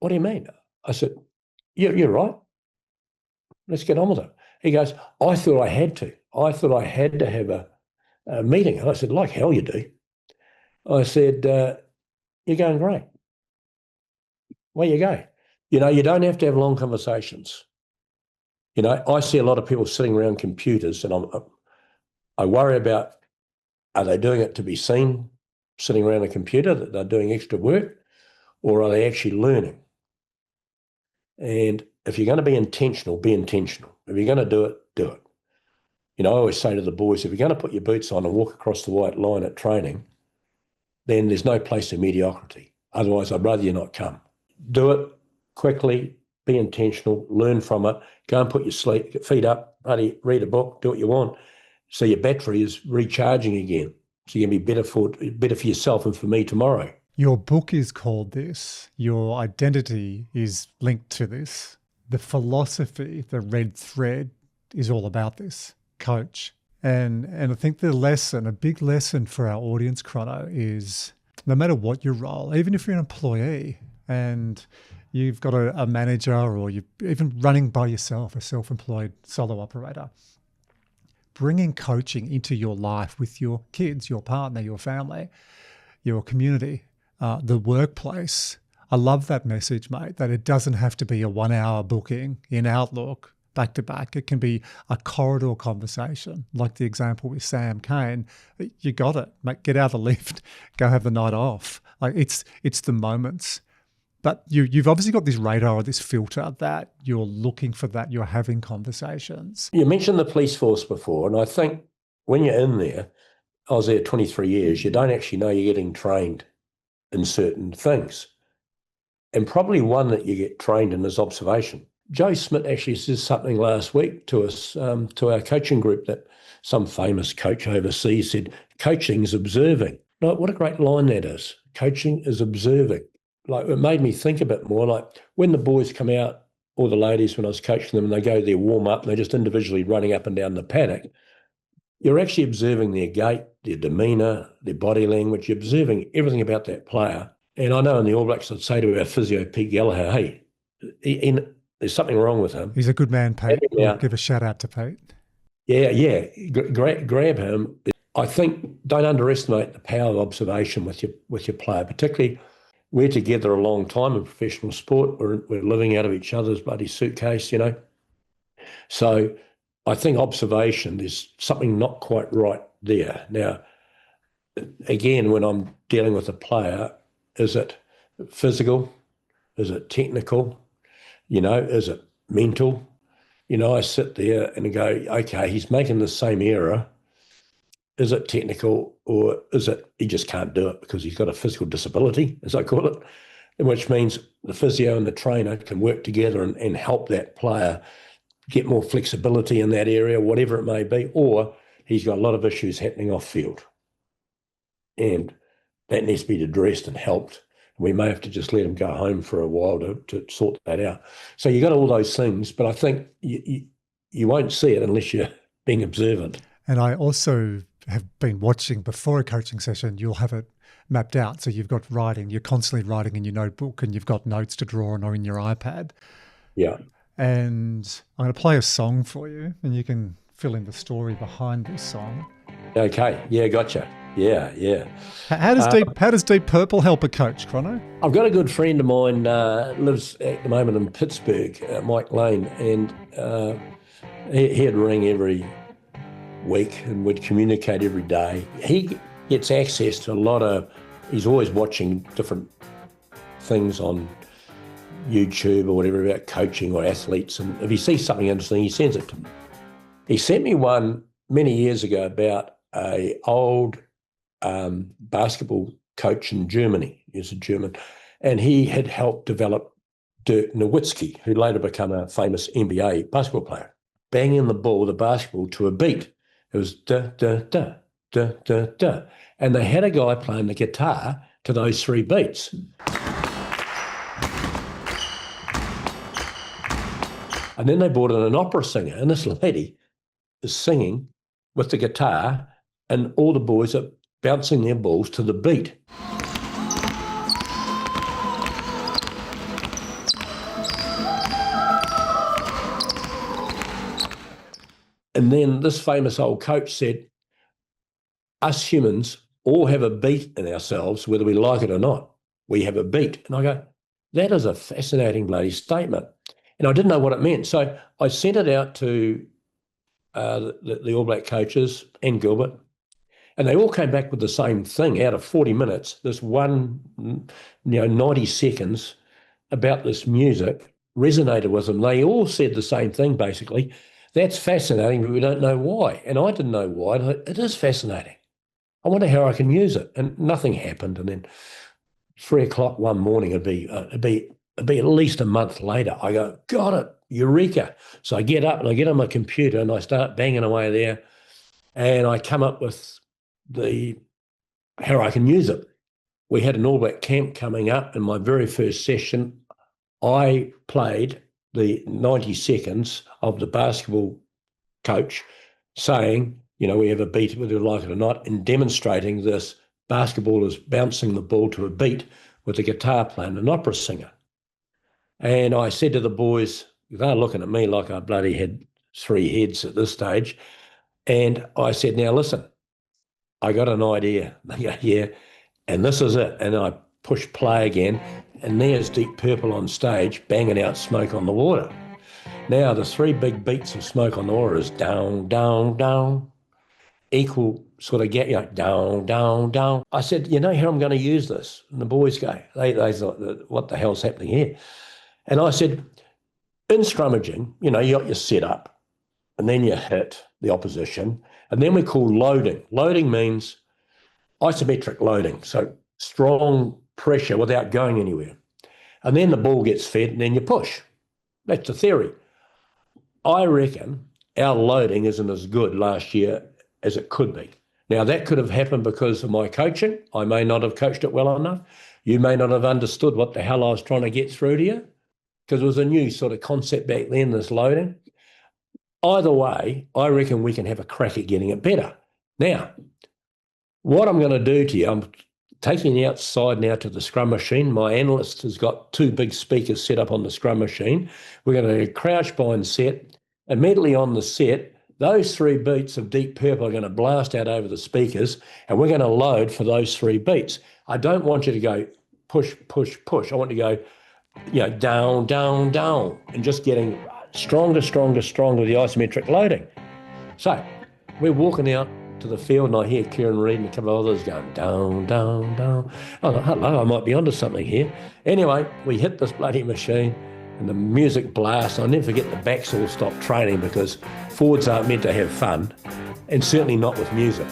what do you mean? I said, you're right. Let's get on with it. He goes, I thought I had to. I thought I had to have a meeting. And I said, like hell you do. I said, you're going great. Where you go? You don't have to have long conversations. I see a lot of people sitting around computers and I worry about, are they doing it to be seen, sitting around a computer, that they're doing extra work, or are they actually learning? And if you're going to be intentional, be intentional. If you're going to do it. I always say to the boys, if you're going to put your boots on and walk across the white line at training, then there's no place in mediocrity. Otherwise, I'd rather you not come. Do it quickly, be intentional, learn from it, go and put your feet up, read a book, do what you want, so your battery is recharging again. So you can be better for yourself and for me tomorrow. Your book is called this. Your identity is linked to this. The philosophy, the red thread, is all about this. Coach. And I think a big lesson for our audience, Crono, is no matter what your role, even if you're an employee and you've got a manager, or you're even running by yourself, a self-employed solo operator, bringing coaching into your life with your kids, your partner, your family, your community, the workplace. I love that message, mate, that it doesn't have to be a 1-hour booking in Outlook back to back. It can be a corridor conversation, like the example with Sam Cane. You got it, mate. Get out of the lift, go have the night off. Like it's the moments. But you've obviously got this radar or this filter that you're looking for, that you're having conversations. You mentioned the police force before, and I think when you're in there, I was there 23 years, you don't actually know you're getting trained in certain things. And probably one that you get trained in is observation. Joe Smith actually says something last week to us, to our coaching group, that some famous coach overseas said, coaching is observing. Like, what a great line that is. Coaching is observing. Like, it made me think a bit more, like when the boys come out, or the ladies, when I was coaching them, and they go their warm up and they're just individually running up and down the paddock, you're actually observing their gait, their demeanour, their body language. You're observing everything about that player. And I know in the All Blacks, I'd say to our physio, Pete Gallagher, hey, there's something wrong with him. He's a good man, Pete. We'll give a shout out to Pete. Yeah. Grab him. I think don't underestimate the power of observation with your player, particularly we're together a long time in professional sport. We're living out of each other's bloody suitcase, you know. So I think observation, there's something not quite right there. Now, again, when I'm dealing with a player, is it physical? Is it technical? You know, is it mental? You know, I sit there and go, okay, he's making the same error. Is it technical, or is it he just can't do it because he's got a physical disability, as I call it, which means the physio and the trainer can work together and help that player get more flexibility in that area, whatever it may be, or he's got a lot of issues happening off field. And that needs to be addressed and helped. We may have to just let him go home for a while to sort that out. So you got all those things, but I think you won't see it unless you're being observant. And I also have been watching before a coaching session, you'll have it mapped out. So you've got writing, you're constantly writing in your notebook and you've got notes to draw on or in your iPad. Yeah. And I'm going to play a song for you and you can fill in the story behind this song. Okay. Yeah, gotcha. Yeah. How does Deep Purple help a coach, Crono? I've got a good friend of mine, lives at the moment in Pittsburgh, Mike Lane, and he'd ring every week and would communicate every day. He gets access to he's always watching different things on YouTube or whatever about coaching or athletes, and if he sees something interesting, he sends it to me. He sent me one many years ago about an old basketball coach in Germany. He's a German, and he had helped develop Dirk Nowitzki, who later became a famous NBA basketball player, banging the basketball to a beat. It was da, da, da, da, da, da. And they had a guy playing the guitar to those three beats. And then they brought in an opera singer, and this lady is singing with the guitar, and all the boys are bouncing their balls to the beat. And then this famous old coach said, us humans all have a beat in ourselves, whether we like it or not. We have a beat. And I go, that is a fascinating bloody statement. And I didn't know what it meant. So I sent it out to the All Black coaches and Gilbert, and they all came back with the same thing. Out of 40 minutes, this one, 90 seconds about this music resonated with them. They all said the same thing, basically. That's fascinating, but we don't know why. And I didn't know why. It is fascinating. I wonder how I can use it. And nothing happened. And then 3 o'clock one morning, it'd be at least a month later. I go, got it, eureka. So I get up and I get on my computer and I start banging away there. And I come up with how I can use it. We had an All Black camp coming up. In my very first session, I played the 90 seconds of the basketball coach saying, we have a beat whether you like it or not, and demonstrating this basketball is bouncing the ball to a beat with a guitar player and an opera singer. And I said to the boys, they're looking at me like I bloody had 3 heads at this stage. And I said, now listen, I got an idea. They go, yeah, and this is it. And I push play again, and there's Deep Purple on stage banging out Smoke on the Water. Now the 3 big beats of Smoke on the Water is down, down, down, equal sort of get you down, down, down. I said, you know how I'm going to use this? And the boys go, they thought, what the hell's happening here? And I said, in scrummaging, you got your setup, and then you hit the opposition, and then we call loading. Loading means isometric loading, so strong pressure without going anywhere. And then the ball gets fed, and then you push. That's the theory. I reckon our loading isn't as good last year as it could be. Now, that could have happened because of my coaching. I may not have coached it well enough. You may not have understood what the hell I was trying to get through to you, because it was a new sort of concept back then, this loading. Either way, I reckon we can have a crack at getting it better. Now, what I'm going to do to you, I'm taking you outside now to the scrum machine. My analyst has got 2 big speakers set up on the scrum machine. We're going to crouch bind set. Immediately on the set, those 3 beats of Deep Purple are going to blast out over the speakers, and we're going to load for those 3 beats. I don't want you to go push, push, push. I want you to go, down, down, down, and just getting stronger, stronger, stronger with the isometric loading. So we're walking out to the field, and I hear Kieran Reid and a couple of others going down, down, down. Oh, hello, I might be onto something here. Anyway, we hit this bloody machine, and the music blasts. I'll never forget the backs all stopped training because forwards aren't meant to have fun, and certainly not with music.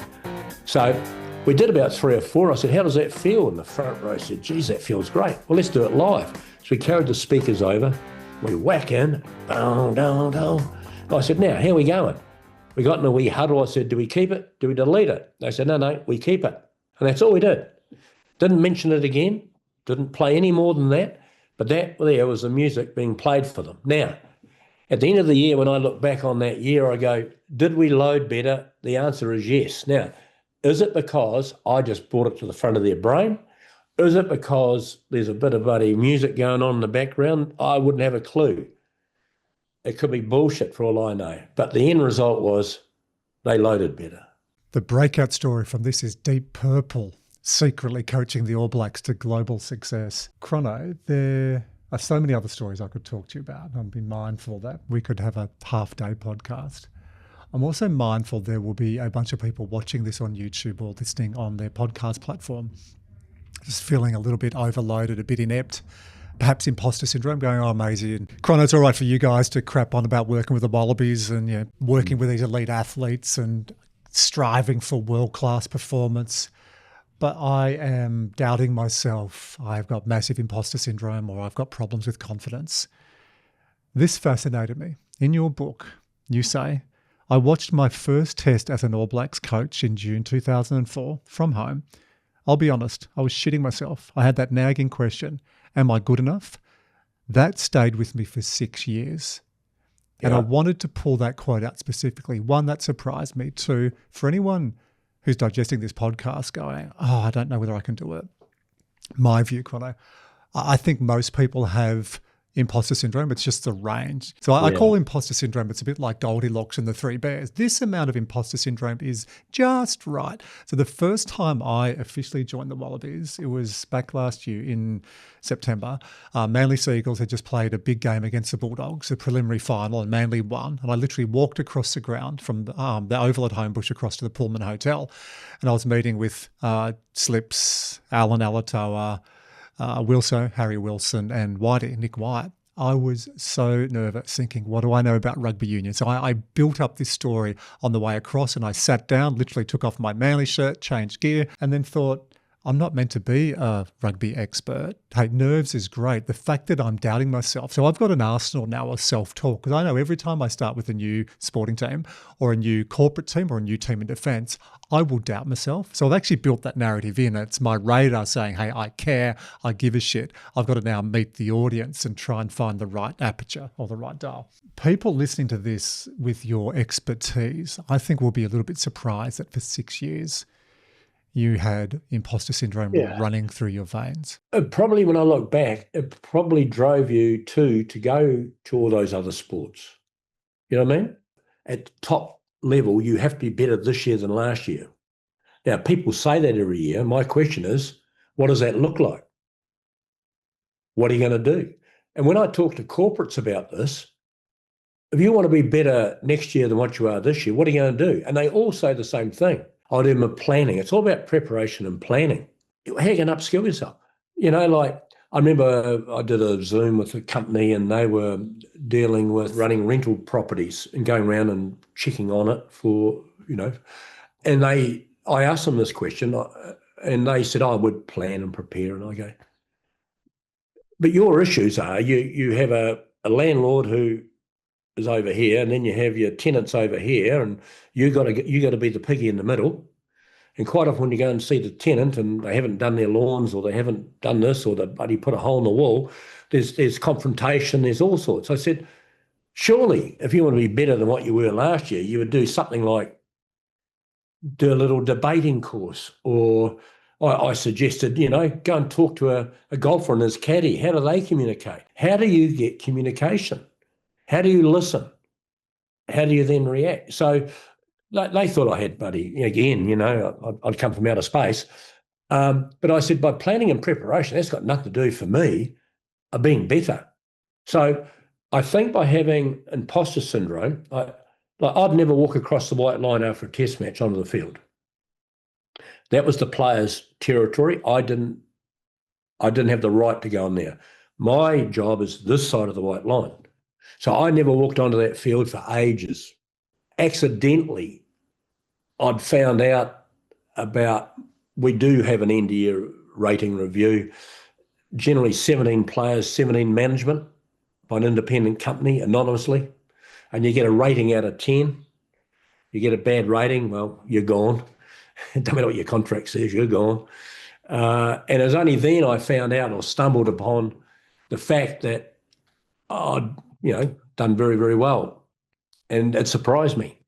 So we did about 3 or 4. I said, how does that feel? And the front row said, geez, that feels great. Well, let's do it live. So we carried the speakers over. We whack in, down, down, down. I said, now, how are we going? We got in a wee huddle. I said, do we keep it? Do we delete it? They said, no, we keep it. And that's all we did. Didn't mention it again. Didn't play any more than that. But that there was the music being played for them. Now, at the end of the year, when I look back on that year, I go, did we load better? The answer is yes. Now, is it because I just brought it to the front of their brain? Is it because there's a bit of bloody music going on in the background? I wouldn't have a clue. It could be bullshit for all I know. But the end result was they loaded better. The breakout story from this is Deep Purple secretly coaching the All Blacks to global success. Crono, there are so many other stories I could talk to you about. I'll be mindful that we could have a half-day podcast. I'm also mindful there will be a bunch of people watching this on YouTube or listening on their podcast platform, just feeling a little bit overloaded, a bit inept, perhaps imposter syndrome, going, oh, Maisie and Crono, it's all right for you guys to crap on about working with the Wallabies and working with these elite athletes and striving for world-class performance. But I am doubting myself. I've got massive imposter syndrome, or I've got problems with confidence. This fascinated me. In your book, you say, I watched my first test as an All Blacks coach in June 2004 from home. I'll be honest, I was shitting myself. I had that nagging question, am I good enough? That stayed with me for 6 years. And I wanted to pull that quote out specifically. One, that surprised me. Two, for anyone who's digesting this podcast going, oh, I don't know whether I can do it. My view, Crono, I think most people have imposter syndrome. It's just the range. So I call imposter syndrome, it's a bit like Goldilocks and the Three Bears. This amount of imposter syndrome is just right. So the first time I officially joined the Wallabies, it was back last year in September. Manly Seagulls had just played a big game against the Bulldogs, a preliminary final, and Manly won. And I literally walked across the ground from the Oval at Homebush across to the Pullman Hotel. And I was meeting with Slips, Alan Alatoa, Harry Wilson and Nick White. I was so nervous thinking, what do I know about rugby union? So I built up this story on the way across, and I sat down, literally took off my Manly shirt, changed gear, and then thought, I'm not meant to be a rugby expert. Hey, nerves is great. The fact that I'm doubting myself. So I've got an arsenal now of self-talk, because I know every time I start with a new sporting team or a new corporate team or a new team in defence, I will doubt myself. So I've actually built that narrative in. It's my radar saying, hey, I care, I give a shit. I've got to now meet the audience and try and find the right aperture or the right dial. People listening to this with your expertise, I think will be a little bit surprised that for 6 years, you had imposter syndrome running through your veins. Probably when I look back, it probably drove you to go to all those other sports. You know what I mean? At top level, you have to be better this year than last year. Now, people say that every year. My question is, what does that look like? What are you going to do? And when I talk to corporates about this, if you want to be better next year than what you are this year, what are you going to do? And they all say the same thing. I do my planning. It's all about preparation and planning. How you can upskill yourself? Like I remember I did a Zoom with a company and they were dealing with running rental properties and going around and checking on it for, and I asked them this question and they said, I would plan and prepare. And I go, but your issues are you have a landlord who is over here, and then you have your tenants over here, and you got to be the piggy in the middle. And quite often when you go and see the tenant and they haven't done their lawns or they haven't done this or they bloody put a hole in the wall, there's confrontation, there's all sorts. I said, surely if you want to be better than what you were last year, you would do something like do a little debating course, or I suggested, go and talk to a golfer and his caddy. How do they communicate? How do you get communication? How do you listen? how do you then react? So they thought I had, buddy, again, I'd come from outer space. But I said, by planning and preparation, that's got nothing to do for me of being better. So I think by having imposter syndrome, I'd never walk across the white line after a test match onto the field. That was the player's territory. I didn't have the right to go on there. My job is this side of the white line. So I never walked onto that field for ages. Accidentally, I'd found out about, we do have an end-of-year rating review, generally 17 players, 17 management by an independent company, anonymously, and you get a rating out of 10. You get a bad rating, well, you're gone. It doesn't matter what your contract says, you're gone. And it was only then I found out or stumbled upon the fact that I'd, done very, very well. And it surprised me.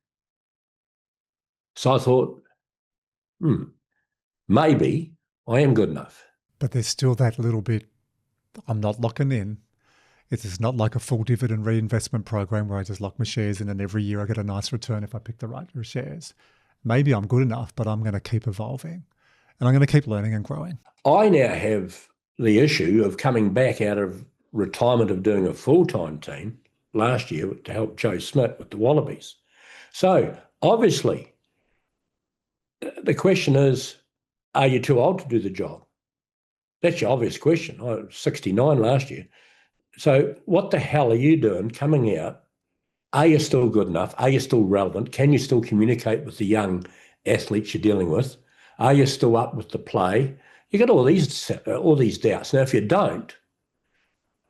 So I thought, maybe I am good enough. But there's still that little bit, I'm not locking in. It's not like a full dividend reinvestment program where I just lock my shares in and every year I get a nice return if I pick the right shares. Maybe I'm good enough, but I'm going to keep evolving and I'm going to keep learning and growing. I now have the issue of coming back out of retirement of doing a full-time team last year to help Joe Smith with the Wallabies. So obviously the question is, are you too old to do the job? That's your obvious question. I was 69 last year. So what the hell are you doing coming out? Are you still good enough? Are you still relevant? Can you still communicate with the young athletes you're dealing with? Are you still up with the play? You got all these doubts. Now, if you don't,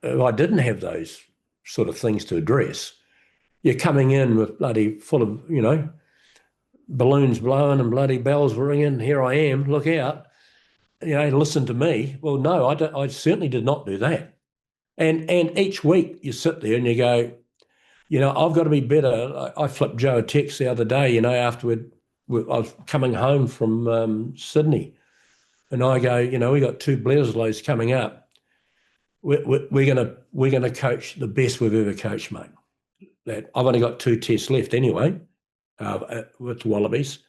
if I didn't have those sort of things to address, you're coming in with bloody full of, balloons blowing and bloody bells ringing. Here I am, look out, listen to me. Well, no, I certainly did not do that. And each week you sit there and you go, I've got to be better. I flipped Joe a text the other day, after I was coming home from Sydney, and I go, we got 2 Bledisloes coming up. We're gonna coach the best we've ever coached, mate. That I've only got 2 tests left anyway with the Wallabies.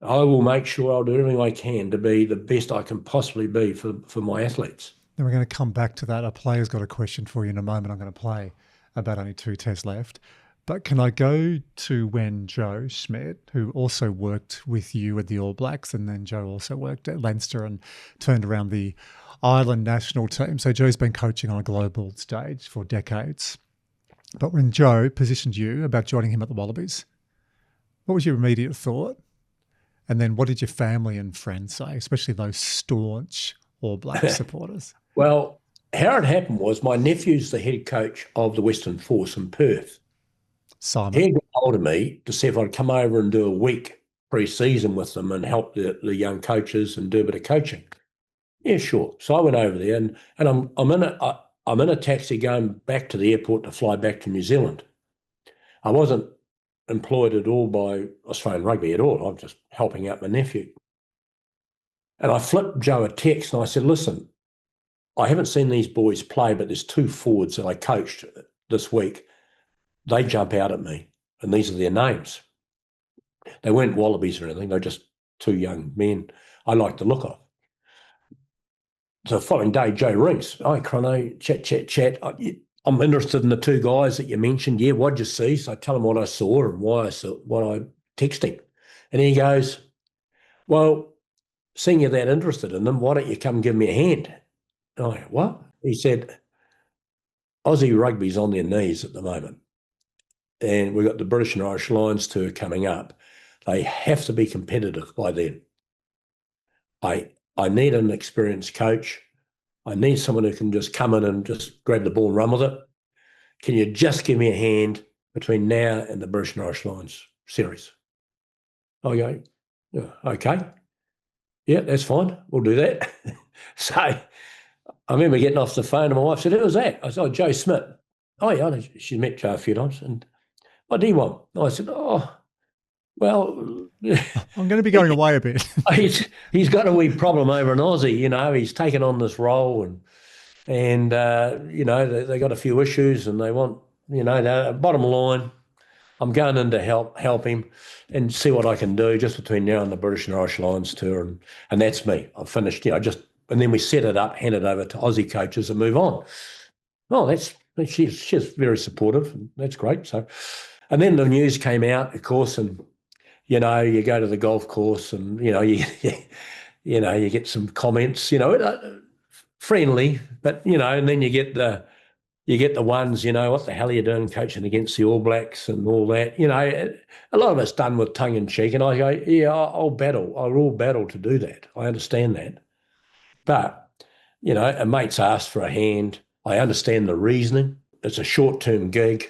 I will make sure I'll do everything I can to be the best I can possibly be for my athletes. Then we're going to come back to that. A player's got a question for you in a moment. I'm going to play about only 2 tests left. But can I go to when Joe Schmidt, who also worked with you at the All Blacks, and then Joe also worked at Leinster and turned around the Ireland national team. So Joe's been coaching on a global stage for decades. But when Joe positioned you about joining him at the Wallabies, what was your immediate thought? And then what did your family and friends say, especially those staunch All Black supporters? Well, how it happened was my nephew's the head coach of the Western Force in Perth. Simon. He got hold of me to see if I'd come over and do a week pre-season with them and help the young coaches and do a bit of coaching. Yeah, sure. So I went over there and I'm in a taxi going back to the airport to fly back to New Zealand. I wasn't employed at all by Australian Rugby at all. I'm just helping out my nephew. And I flipped Joe a text and I said, listen, I haven't seen these boys play, but there's 2 forwards that I coached this week. They jump out at me, and these are their names. They weren't Wallabies or anything. They're just 2 young men I like the look of. So the following day, Joe rings. Hi, Crono, chat. I'm interested in the 2 guys that you mentioned. Yeah, what'd you see? So I tell him what I saw and why I saw what I texted him. And he goes, well, seeing you're that interested in them, why don't you come give me a hand? And I go, what? He said, Aussie rugby's on their knees at the moment. And we've got the British and Irish Lions tour coming up. They have to be competitive by then. I need an experienced coach. I need someone who can just come in and just grab the ball and run with it. Can you just give me a hand between now and the British and Irish Lions series? I go, yeah, okay. Yeah, that's fine. We'll do that. So I remember getting off the phone and my wife said, who was that? I said, oh, Joe Smith. Oh, yeah, she met Joe a few times. And what do you want? I said, oh, well, I'm going to be going away a bit. he's got a wee problem over in Aussie, he's taken on this role and they got a few issues and they want, the bottom line, I'm going in to help him and see what I can do just between now and the British and Irish Lions tour, and that's me. I've finished, and then we set it up, hand it over to Aussie coaches, and move on. Oh, she's very supportive. And that's great. So, and then the news came out, of course, and you go to the golf course, and you get some comments, friendly, but and then you get the ones, what the hell are you doing coaching against the All Blacks and all that? A lot of it's done with tongue in cheek, and I go, yeah, I'll battle to do that. I understand that, but a mate's asked for a hand. I understand the reasoning. It's a short-term gig.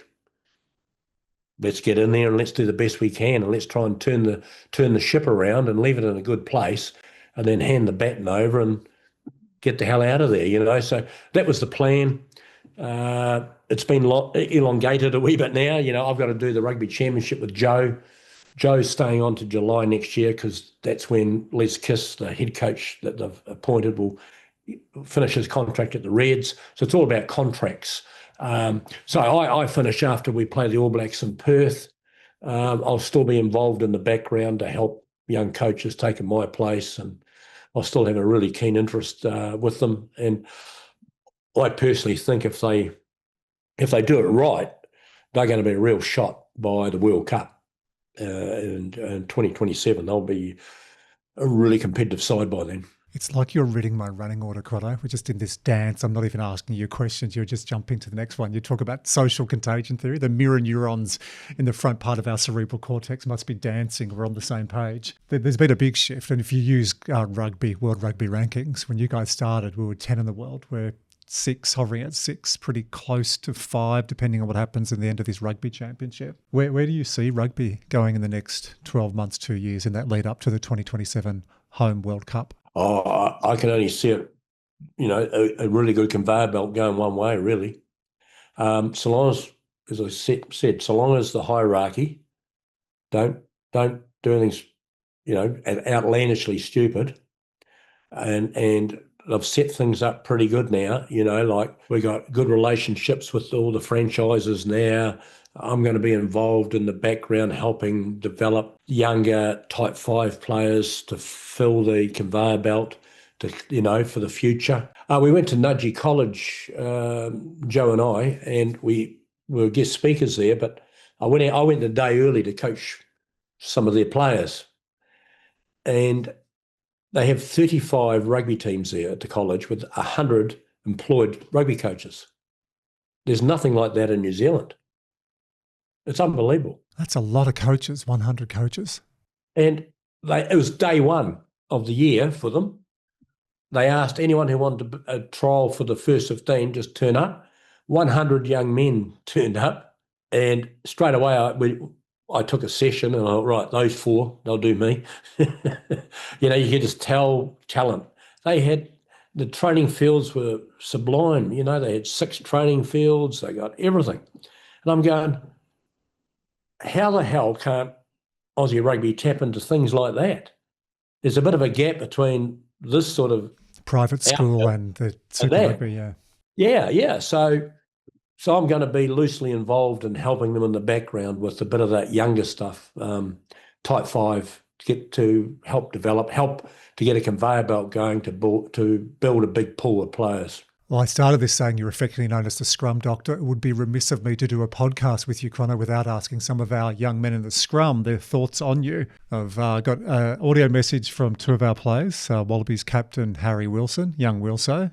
Let's get in there and let's do the best we can, and let's try and turn the ship around and leave it in a good place, and then hand the baton over and get the hell out of there. So that was the plan. It's been elongated a wee bit now. I've got to do the rugby championship with Joe. Joe's staying on to July next year because that's when Les Kiss, the head coach that they've appointed, will finish his contract at the Reds. So it's all about contracts. So I finish after we play the All Blacks in Perth. I'll still be involved in the background to help young coaches taking my place, and I'll still have a really keen interest with them. And I personally think if they do it right, they're going to be a real shot by the World Cup in 2027. They'll be a really competitive side by then. It's like you're reading my running order, Crono. We're just in this dance. I'm not even asking you questions. You're just jumping to the next one. You talk about social contagion theory. The mirror neurons in the front part of our cerebral cortex must be dancing. We're on the same page. There's been a big shift. And if you use World Rugby rankings, when you guys started, we were 10 in the world. We're 6, hovering at 6, pretty close to 5, depending on what happens in the end of this rugby championship. Where do you see rugby going in the next 12 months, 2 years in that lead up to the 2027 home World Cup? Oh, I can only see it, a really good conveyor belt going one way, really. So long as I said, so long as the hierarchy don't do anything, outlandishly stupid, and they've set things up pretty good now. Like we got good relationships with all the franchises now. I'm going to be involved in the background helping develop younger type 5 players to fill the conveyor belt for the future. We went to Nudgee College, Joe and I, and we were guest speakers there, but I went a day early to coach some of their players. And they have 35 rugby teams there at the college with 100 employed rugby coaches. There's nothing like that in New Zealand. It's unbelievable. That's a lot of coaches, 100 coaches. And it was day one of the year for them. They asked anyone who wanted a trial for the first 15 just turn up. 100 young men turned up, and straight away I took a session and I thought, right, those 4, they'll do me. You could just tell talent. The training fields were sublime. They had 6 training fields. They got everything. And I'm going, how the hell can't Aussie rugby tap into things like that? There's a bit of a gap between this sort of private school and the Super Rugby, yeah. Yeah. So I'm going to be loosely involved in helping them in the background with a bit of that younger stuff, type 5, to help develop, help to get a conveyor belt going to build a big pool of players. Well, I started this saying you're effectively known as the Scrum Doctor. It would be remiss of me to do a podcast with you, Crono, without asking some of our young men in the Scrum their thoughts on you. I've got an audio message from 2 of our players, Wallabies captain Harry Wilson, young Wilso.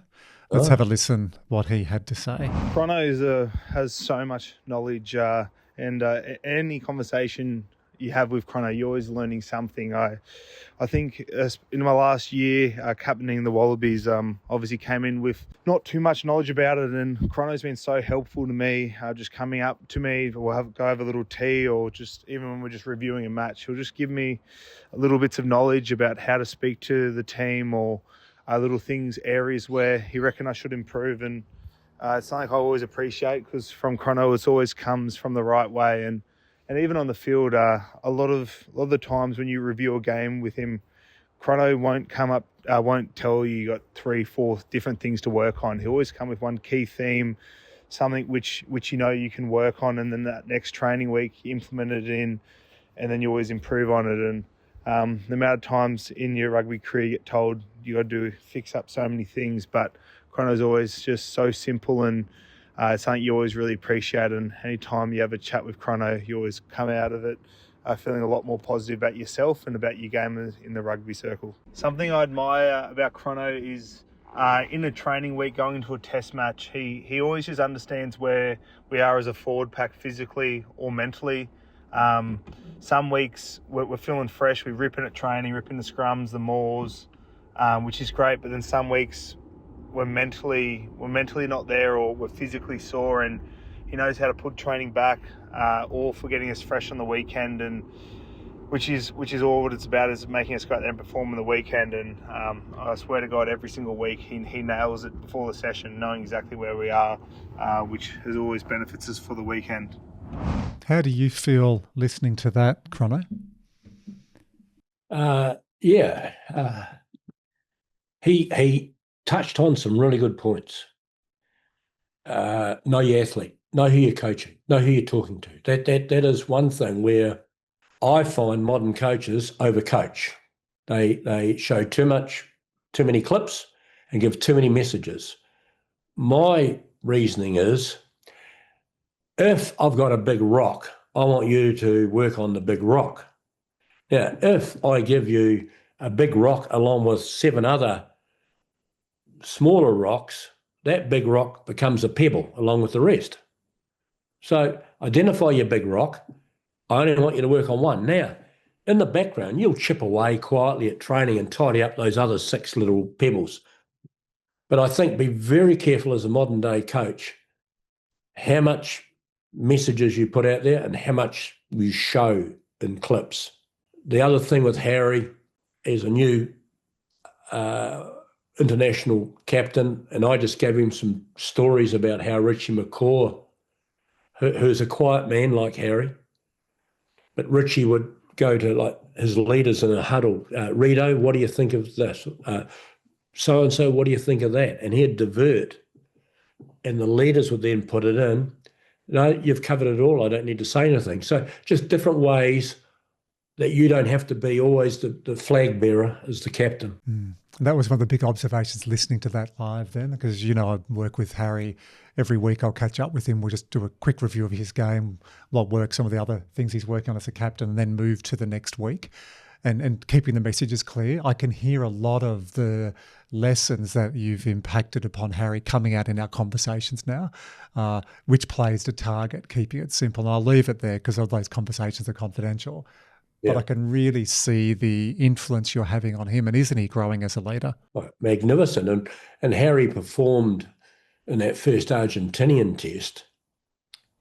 Let's have a listen what he had to say. Crono has so much knowledge, and any conversation you have with Crono, you're always learning something. I think in my last year, captaining the Wallabies, obviously came in with not too much knowledge about it, and Crono's been so helpful to me, just coming up to me, we'll go have a little tea, or just even when we're just reviewing a match, he'll just give me little bits of knowledge about how to speak to the team, or little things, areas where he reckon I should improve. And it's something I always appreciate, because from Crono, it always comes from the right way. And even on the field, a lot of the times when you review a game with him, Crono won't tell you got 3, 4 different things to work on. He'll always come with one key theme, something which you can work on, and then that next training week you implement it in, and then you always improve on it. And the amount of times in your rugby career you get told you got to fix up so many things, but Crono's always just so simple, and it's something you always really appreciate. And anytime you have a chat with Crono, you always come out of it feeling a lot more positive about yourself and about your game in the rugby circle. Something I admire about Crono is in a training week, going into a test match, he always just understands where we are as a forward pack physically or mentally. Some weeks we're feeling fresh, we're ripping at training, ripping the scrums, the mauls, which is great. But then some weeks we're mentally not there, or we're physically sore, and he knows how to put training back, or for getting us fresh on the weekend, and which is all what it's about, is making us go out there and perform on the weekend. And I swear to God, every single week he nails it before the session, knowing exactly where we are, which has always benefits us for the weekend. How do you feel listening to that, Crono? He touched on some really good points. Know your athlete, know who you're coaching, know who you're talking to. That is one thing where I find modern coaches overcoach. They show too many clips and give too many messages. My reasoning is, if I've got a big rock, I want you to work on the big rock. Now, if I give you a big rock along with 7 other smaller rocks, that big rock becomes a pebble along with the rest. So identify your big rock. I only want you to work on one. Now, in the background, you'll chip away quietly at training and tidy up those other 6 little pebbles. But I think be very careful as a modern day coach how much messages you put out there and how much you show in clips. The other thing with Harry is a new international captain, and I just gave him some stories about how Richie McCaw, who's a quiet man like Harry, but Richie would go to like his leaders in a huddle. Rito, what do you think of this? So-and-so, what do you think of that? And he'd divert, and the leaders would then put it in. No, you've covered it all. I don't need to say anything. So just different ways that you don't have to be always the flag bearer as the captain. That was one of the big observations listening to that live then, because, I work with Harry every week. I'll catch up with him. We'll just do a quick review of his game, what works, some of the other things he's working on as a captain, and then move to the next week. And keeping the messages clear. I can hear a lot of the lessons that you've impacted upon Harry coming out in our conversations now, which plays to target, keeping it simple. And I'll leave it there because all those conversations are confidential. Yeah. But I can really see the influence you're having on him. And isn't he growing as a leader? Magnificent. And Harry performed in that first Argentinian test,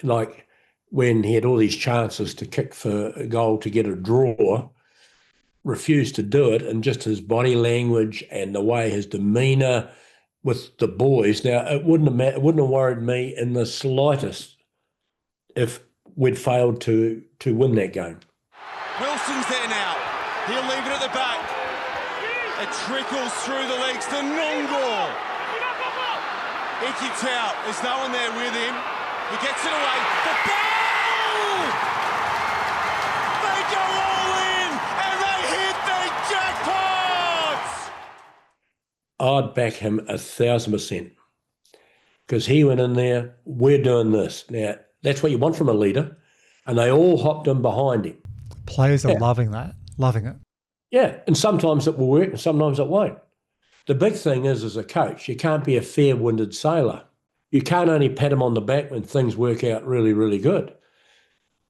like when he had all these chances to kick for a goal to get a draw, refused to do it, and just his body language and the way his demeanour with the boys. Now, it wouldn't have worried me in the slightest if we'd failed to win that game. Wilson's there now. He'll leave it at the back. It trickles through the legs to Nongor. Ikitau, there's no one there with him. He gets it away. The ball! They go all in and they hit the jackpots! I'd back him 1,000%, because he went in there, we're doing this. Now, that's what you want from a leader, and they all hopped in behind him. Players are loving it. Yeah, and sometimes it will work and sometimes it won't. The big thing is, as a coach, you can't be a fair-winded sailor. You can't only pat them on the back when things work out really, really good,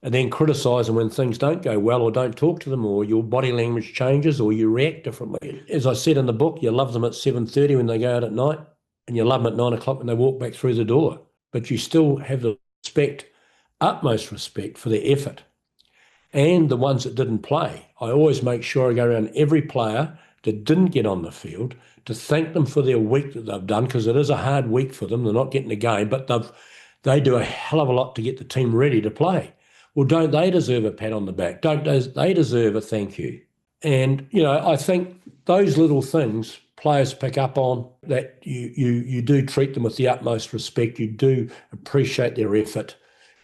and then criticise them when things don't go well, or don't talk to them, or your body language changes, or you react differently. As I said in the book, you love them at 7:30 when they go out at night, and you love them at 9 o'clock when they walk back through the door. But you still have the utmost respect for their effort. And the ones that didn't play, I always make sure I go around every player that didn't get on the field to thank them for their week that they've done, because it is a hard week for them. They're not getting a game, but they do a hell of a lot to get the team ready to play. Well, don't they deserve a pat on the back? Don't they deserve a thank you? And, I think those little things players pick up on, that you do treat them with the utmost respect. You do appreciate their effort.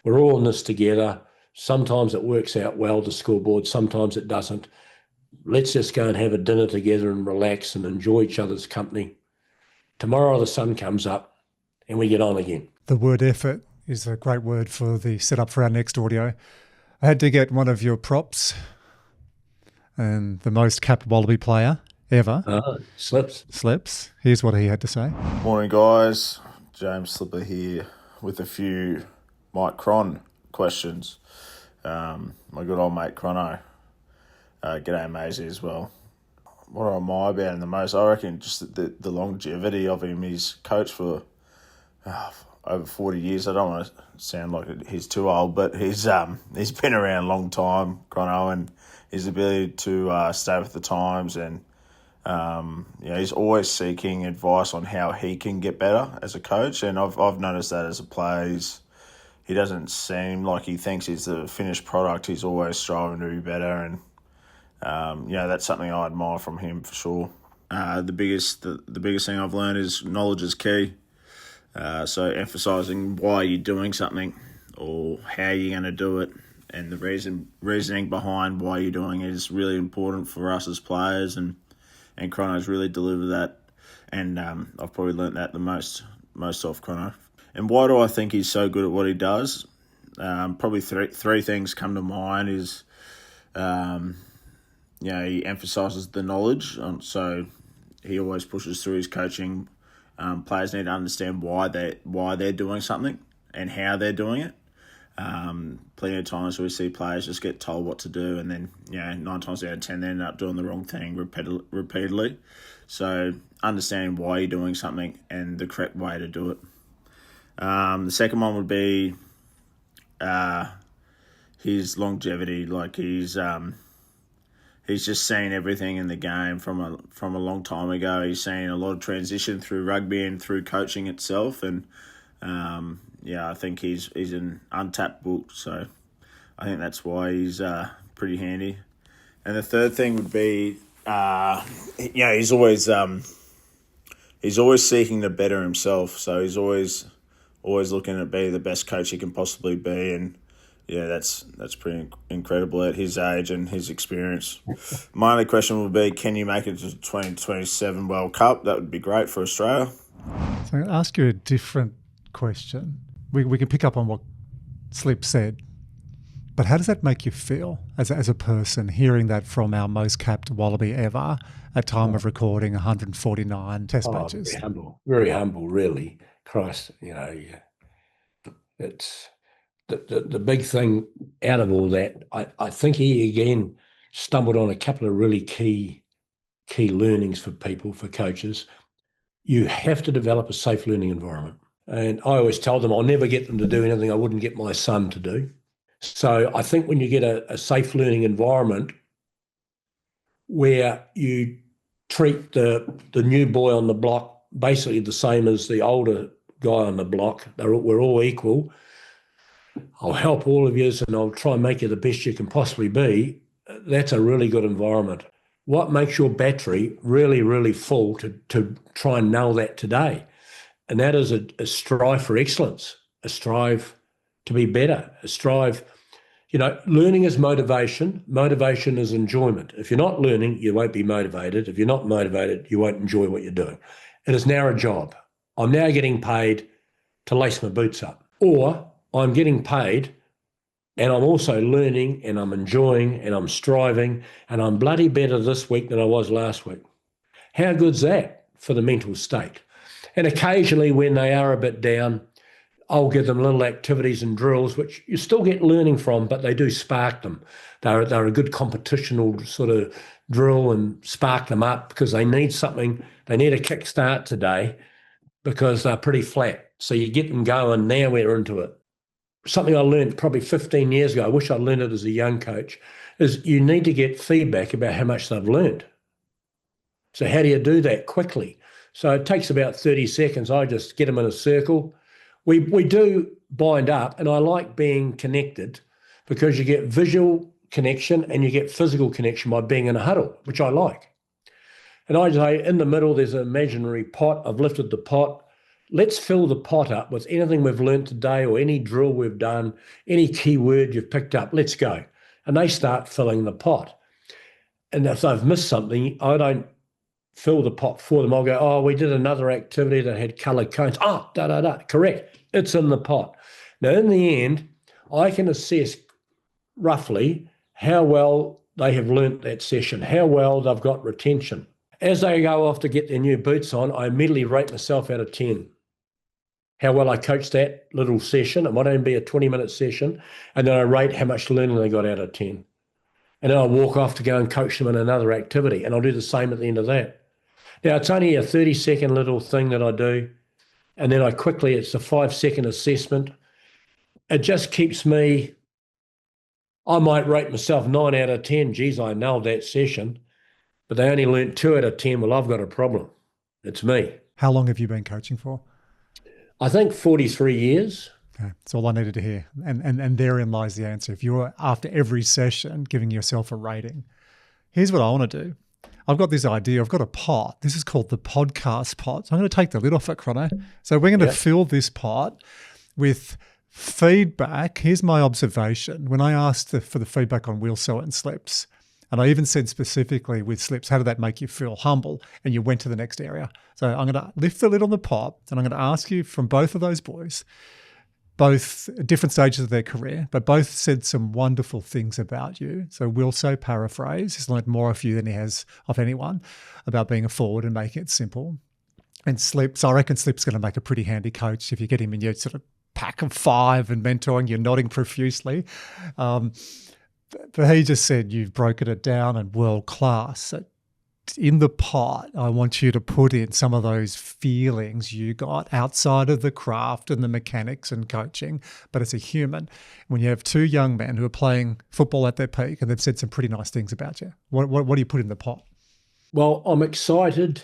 We're all in this together. Sometimes it works out well, the scoreboard. Sometimes it doesn't. Let's just go and have a dinner together and relax and enjoy each other's company. Tomorrow the sun comes up and we get on again. The word effort is a great word for the setup for our next audio. I had to get one of your props and the most capped Wallaby player ever. Slips. Here's what he had to say. Morning, guys. James Slipper here with a few Mike Cron questions. My good old mate Crono. G'day, Maisie, as well. What I admire about him the most, I reckon, just the longevity of him. He's coached for over 40 years. I don't want to sound like he's too old, but he's been around a long time, Crono, and his ability to stay with the times, and he's always seeking advice on how he can get better as a coach. And I've noticed that as a player, he doesn't seem like he thinks he's the finished product. He's always striving to be better, and that's something I admire from him for sure. The biggest thing I've learned is knowledge is key. So emphasising why you're doing something or how you're going to do it, and the reasoning behind why you're doing it is really important for us as players, and Crono's really delivered that, and I've probably learnt that the most off Crono. And why do I think he's so good at what he does? Probably three things come to mind is, he emphasises the knowledge, so he always pushes through his coaching. Players need to understand why they're doing something and how they're doing it. Plenty of times we see players just get told what to do, and then 9 times out of 10 they end up doing the wrong thing repeatedly. So understanding why you're doing something and the correct way to do it. The second one would be his longevity. Like he's just seen everything in the game from a long time ago. He's seen a lot of transition through rugby and through coaching itself, and I think he's an untapped book. So I think that's why he's pretty handy. And the third thing would be, he's always seeking to better himself. So he's always looking to be the best coach he can possibly be, and that's pretty incredible at his age and his experience. My only question would be, can you make it to the 2027 World Cup? That would be great for Australia. So I'm going to ask you a different question. We can pick up on what Slip said, but how does that make you feel as a person, hearing that from our most capped Wallaby ever at time of recording, 149 test matches? Very humble, really. Christ, it's... The big thing out of all that, I think he again stumbled on a couple of really key learnings for people, for coaches. You have to develop a safe learning environment. And I always tell them I'll never get them to do anything I wouldn't get my son to do. So I think when you get a safe learning environment where you treat the new boy on the block basically the same as the older guy on the block, we're all equal. I'll help all of you and I'll try and make you the best you can possibly be. That's a really good environment. What makes your battery really, really full to try and nail that today? And that is a strive for excellence, a strive to be better, a strive. Learning is motivation. Motivation is enjoyment. If you're not learning, you won't be motivated. If you're not motivated, you won't enjoy what you're doing. It is now a job. I'm now getting paid to lace my boots up, or I'm getting paid and I'm also learning and I'm enjoying and I'm striving and I'm bloody better this week than I was last week. How good's that for the mental state? And occasionally when they are a bit down, I'll give them little activities and drills, which you still get learning from, but they do spark them. They're a good competitional sort of drill and spark them up because they need something. They need a kickstart today because they're pretty flat. So you get them going, now we're into it. Something I learned probably 15 years ago, I wish I'd learned it as a young coach, is you need to get feedback about how much they've learned. So how do you do that quickly? So it takes about 30 seconds. I just get them in a circle. We do bind up, and I like being connected because you get visual connection and you get physical connection by being in a huddle, which I like. And I say, in the middle, there's an imaginary pot. I've lifted the pot. Let's fill the pot up with anything we've learned today or any drill we've done, any key word you've picked up. Let's go. And they start filling the pot. And if they've missed something, I don't fill the pot for them. I'll go, oh, we did another activity that had coloured cones. Oh, correct. It's in the pot. Now, in the end, I can assess roughly how well they have learnt that session, how well they've got retention. As they go off to get their new boots on, I immediately rate myself out of 10. How well I coached that little session. It might only be a 20-minute session. And then I rate how much learning they got out of 10. And then I'll walk off to go and coach them in another activity. And I'll do the same at the end of that. Now, it's only a 30-second little thing that I do. And then it's a 5-second assessment. It just keeps me, I might rate myself 9 out of 10. Geez, I nailed that session. But they only learnt 2 out of 10. Well, I've got a problem. It's me. How long have you been coaching for? I think 43 years. Okay, that's all I needed to hear. And therein lies the answer. If you're, after every session, giving yourself a rating, here's what I want to do. I've got this idea. I've got a pot. This is called the podcast pot. So I'm going to take the lid off it, Crono. So we're going to fill this pot with feedback. Here's my observation. When I asked for the feedback on wheel cell and slips, and I even said specifically with slips, how did that make you feel? Humble. And you went to the next area. So I'm going to lift the lid on the pot and I'm going to ask you from both of those boys, both at different stages of their career, but both said some wonderful things about you. So Wilso, paraphrase, he's learned more of you than he has of anyone about being a forward and making it simple. And Slips, I reckon Slips going to make a pretty handy coach if you get him in your sort of pack of 5 and mentoring, you're nodding profusely. But he just said you've broken it down and world class. So in the pot, I want you to put in some of those feelings you got outside of the craft and the mechanics and coaching, but as a human. When you have 2 young men who are playing football at their peak and they've said some pretty nice things about you, what do you put in the pot? Well, I'm excited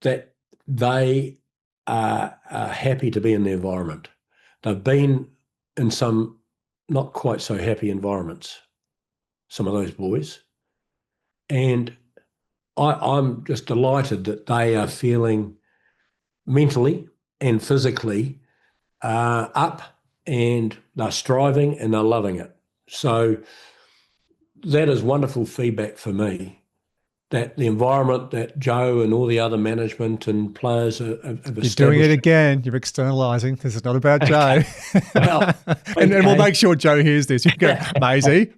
that they are happy to be in the environment. They've been in some not quite so happy environments, some of those boys. And I'm just delighted that they are feeling mentally and physically up, and they're striving and they're loving it. So that is wonderful feedback for me, that the environment that Joe and all the other management and players have established. You're doing it again. You're externalising. This is not about Joe. Well, and we'll make sure Joe hears this. You go, Maisie.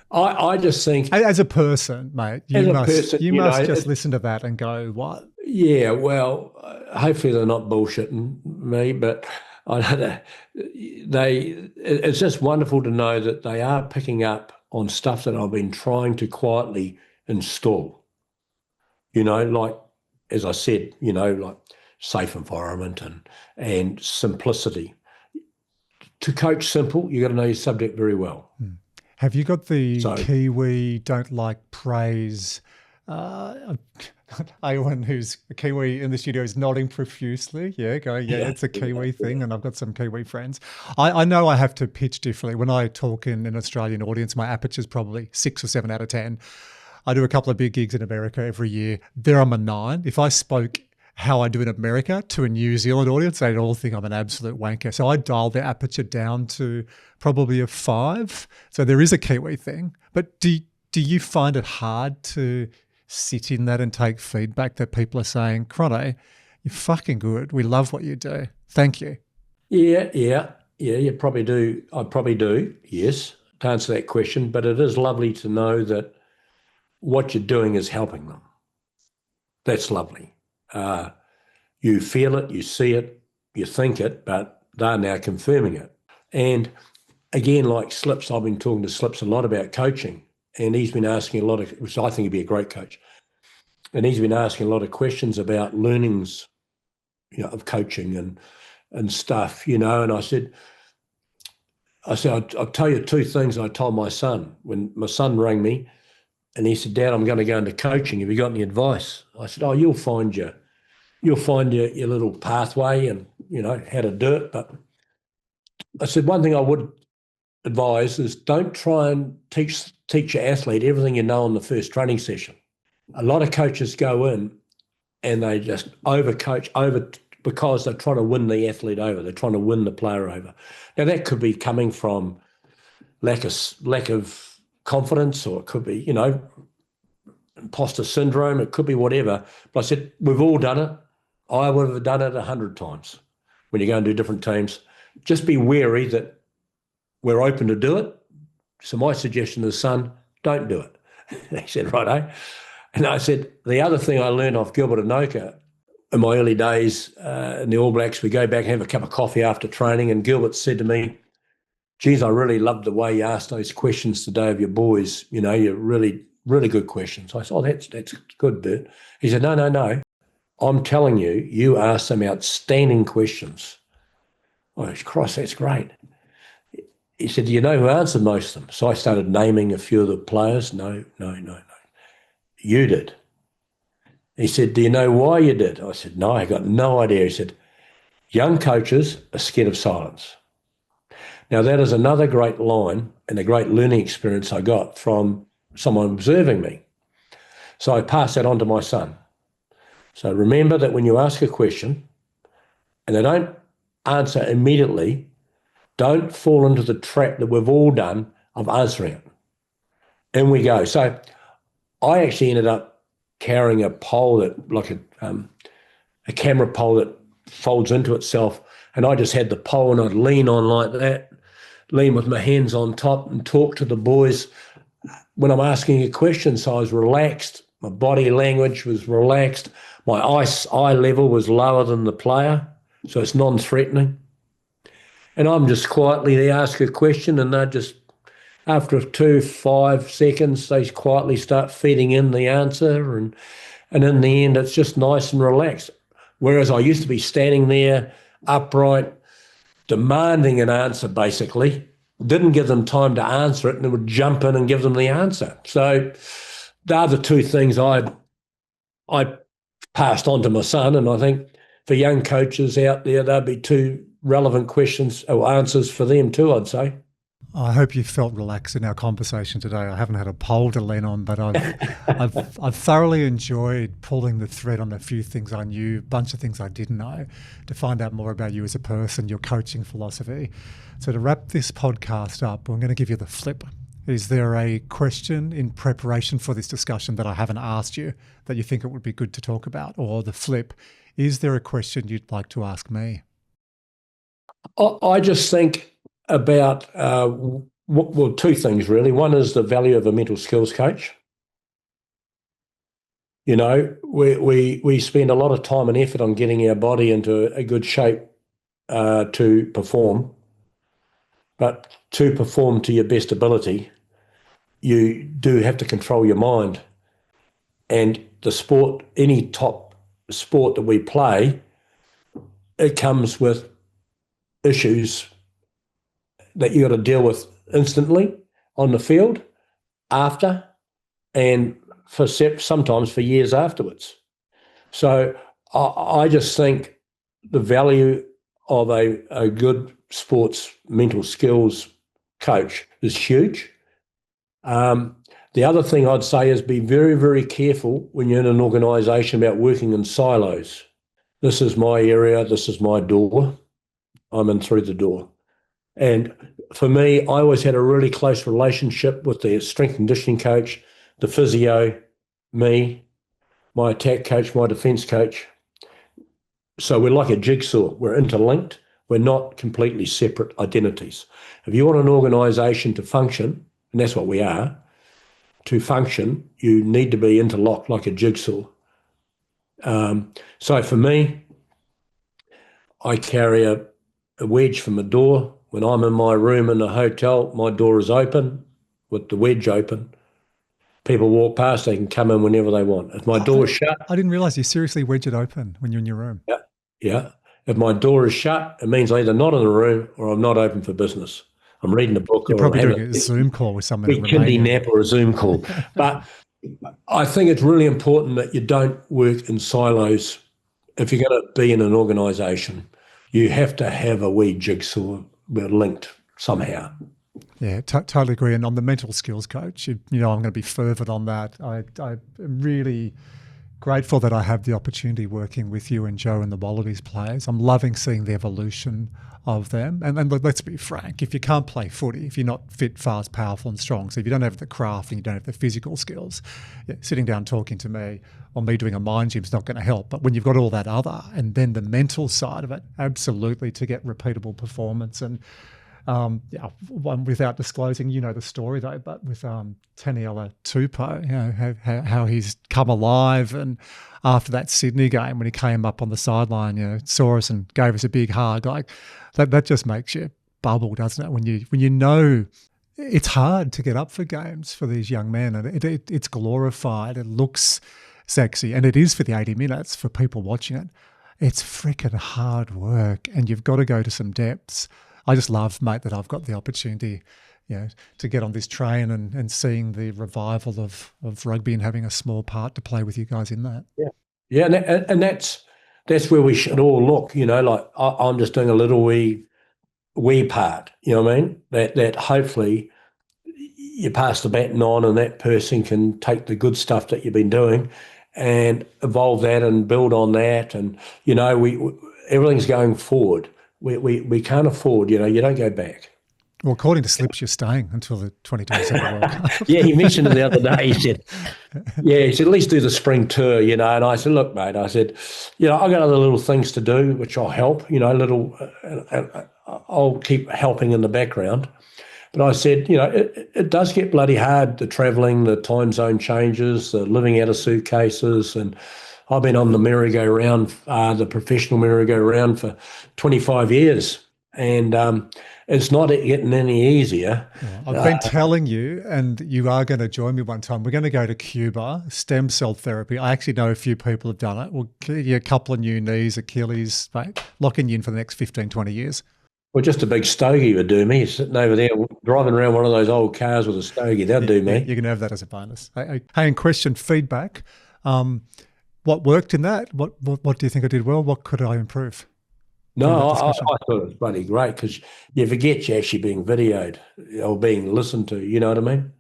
I just think, as a person, mate, you must just listen to that and go, what? Yeah, well, hopefully they're not bullshitting me, but I don't know. It's just wonderful to know that they are picking up on stuff that I've been trying to quietly install. Like, as I said, like safe environment and simplicity. To coach simple, you got to know your subject very well. Have you got the Kiwi don't like praise? Awen, who's a Kiwi in the studio, is nodding profusely. It's a Kiwi thing, and I've got some Kiwi friends. I know I have to pitch differently. When I talk in an Australian audience, my aperture's probably 6 or 7 out of 10. I do a couple of big gigs in America every year. There I'm a 9. If I spoke how I do in America to a New Zealand audience, they'd all think I'm an absolute wanker. So I dial their aperture down to probably a 5. So there is a Kiwi thing. But do you find it hard to sit in that and take feedback that people are saying, Crono, you're fucking good. We love what you do. Thank you. Yeah, you probably do. I probably do, yes, to answer that question. But it is lovely to know that what you're doing is helping them. That's lovely. You feel it, you see it, you think it, but they're now confirming it. And again, like Slips, I've been talking to Slips a lot about coaching, and he's been asking a lot of, which I think he'd be a great coach, and he's been asking a lot of questions about learnings, of coaching and stuff, and I said, I'll tell you 2 things I told my son. When my son rang me and he said, Dad, I'm going to go into coaching. Have you got any advice? I said, you'll find your little pathway and, how to do it. But I said, one thing I would advise is don't try and teach your athlete everything you know on the first training session. A lot of coaches go in and they just overcoach because they're trying to win the athlete over. They're trying to win the player over. Now that could be coming from lack of confidence, or it could be, imposter syndrome. It could be whatever. But I said, we've all done it. I would have done it 100 times when you go and do different teams. Just be wary that we're open to do it. So my suggestion is, son, don't do it. He said, righto. And I said, the other thing I learned off Gilbert Anoka in my early days in the All Blacks, we go back and have a cup of coffee after training, and Gilbert said to me, geez, I really loved the way you asked those questions today of your boys. You're really, really good questions. I said, oh, that's good, Bert. He said, no. I'm telling you, you asked some outstanding questions. Oh, Christ, that's great. He said, do you know who answered most of them? So I started naming a few of the players. No. You did. He said, do you know why you did? I said, no, I got no idea. He said, young coaches are scared of silence. Now, that is another great line and a great learning experience I got from someone observing me. So I passed that on to my son. So remember that when you ask a question and they don't answer immediately, don't fall into the trap that we've all done of answering it. In we go. So I actually ended up carrying a pole that, like a camera pole that folds into itself, and I just had the pole and I'd lean on like that, lean with my hands on top and talk to the boys when I'm asking a question. So I was relaxed. My body language was relaxed. My eye level was lower than the player, so it's non-threatening. And I'm just quietly, they ask a question and they're just, after 5 seconds, they quietly start feeding in the answer. And in the end, it's just nice and relaxed. Whereas I used to be standing there upright, demanding an answer, basically, didn't give them time to answer it, and then would jump in and give them the answer. So they're the two things I passed on to my son, and I think for young coaches out there, there'll be two relevant questions or answers for them too, I'd say. I hope you felt relaxed in our conversation today. I haven't had a pole to lean on, but I've thoroughly enjoyed pulling the thread on a few things I knew, a bunch of things I didn't know, to find out more about you as a person, your coaching philosophy. So to wrap this podcast up, I'm going to give you the flip. Is there a question in preparation for this discussion that I haven't asked you that you think it would be good to talk about? Or the flip, is there a question you'd like to ask me? I just think about, two things really. One is the value of a mental skills coach. We spend a lot of time and effort on getting our body into a good shape to perform. But to perform to your best ability, you do have to control your mind. And the sport, any top sport that we play, it comes with issues that you got to deal with instantly on the field, after, and sometimes for years afterwards. So I just think the value of a good sports mental skills coach is huge. The other thing I'd say is be very, very careful when you're in an organisation about working in silos. This is my area, this is my door. I'm in through the door. And for me, I always had a really close relationship with the strength and conditioning coach, the physio, me, my attack coach, my defence coach. So we're like a jigsaw. We're interlinked. We're not completely separate identities. If you want an organisation to function, and that's what we are, to function, you need to be interlocked like a jigsaw. So for me, I carry a wedge from the door. When I'm in my room in the hotel, my door is open with the wedge open. People walk past, they can come in whenever they want. If my door is shut... I didn't realise you seriously wedge it open when you're in your room. Yeah. If my door is shut, it means I'm either not in the room or I'm not open for business. I'm reading a book. You're probably doing a Zoom call with someone in Romania. A kindy nap or a Zoom call. But I think it's really important that you don't work in silos. If you're going to be in an organisation, you have to have a wee jigsaw linked somehow. Yeah, totally agree. And on the mental skills coach, I'm going to be fervent on that. I'm really grateful that I have the opportunity working with you and Joe and the Wallabies players. I'm loving seeing the evolution of them. And let's be frank, if you can't play footy, if you're not fit, fast, powerful and strong, so if you don't have the craft and you don't have the physical skills, sitting down talking to me or me doing a mind gym is not going to help. But when you've got all that other and then the mental side of it, absolutely, to get repeatable performance. And one without disclosing, the story though, but with Taniela Tupou, how he's come alive, and after that Sydney game when he came up on the sideline, saw us and gave us a big hug, like that just makes you bubble, doesn't it? When you know it's hard to get up for games for these young men, and it's glorified, it looks sexy, and it is for the 80 minutes for people watching it. It's freaking hard work, and you've got to go to some depths. I just love, mate, that I've got the opportunity, to get on this train and seeing the revival of rugby and having a small part to play with you guys in that. Yeah, and that's where we should all look. Like I'm just doing a little wee part. You know what I mean? That hopefully you pass the baton on, and that person can take the good stuff that you've been doing and evolve that and build on that. And we everything's going forward. We can't afford, you don't go back. Well, according to Slips, you're staying until the 2027 World Cup. Yeah, he mentioned it the other day. He said, at least do the spring tour, and I said, look, mate, I said, I've got other little things to do, which I'll help, I'll keep helping in the background. But I said, it does get bloody hard, the travelling, the time zone changes, the living out of suitcases, and I've been on the merry-go-round, the professional merry-go-round for 25 years, and it's not getting any easier. Yeah, I've been telling you, and you are going to join me one time. We're going to go to Cuba, stem cell therapy. I actually know a few people have done it. We'll give you a couple of new knees, Achilles, mate, locking you in for the next 15, 20 years. Well, just a big stogie would do me, sitting over there, driving around one of those old cars with a stogie. That'd do me. You can have that as a bonus. Hey, and question, feedback. What worked in that? What do you think I did well? What could I improve? No, I thought it was bloody great, because you forget you're actually being videoed or being listened to. You know what I mean?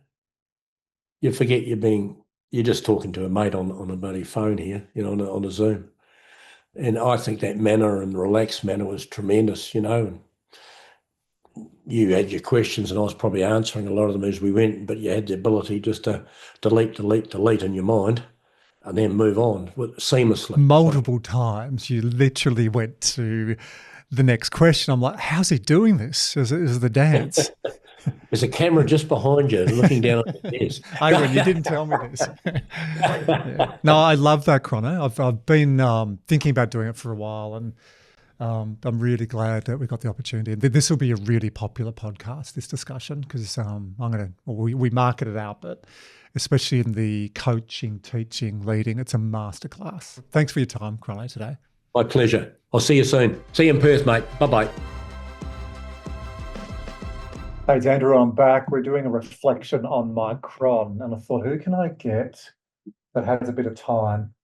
You forget you're just talking to a mate on a bloody phone here, on a Zoom. And I think that manner and relaxed manner was tremendous, And you had your questions, and I was probably answering a lot of them as we went, but you had the ability just to delete in your mind, and then move on seamlessly. Multiple times you literally went to the next question. I'm like, how's he doing this? Is the dance? There's a camera just behind you looking down at the desk. Aaron, you didn't tell me this. Yeah. No, I love that, Crono. I've been thinking about doing it for a while, and I'm really glad that we got the opportunity. And this will be a really popular podcast, this discussion, because we market it out, but especially in the coaching, teaching, leading, it's a masterclass. Thanks for your time, Crono, today. My pleasure. I'll see you soon. See you in Perth, mate. Bye-bye. Hey, it's Andrew. I'm back. We're doing a reflection on Mike Cron, and I thought, who can I get that has a bit of time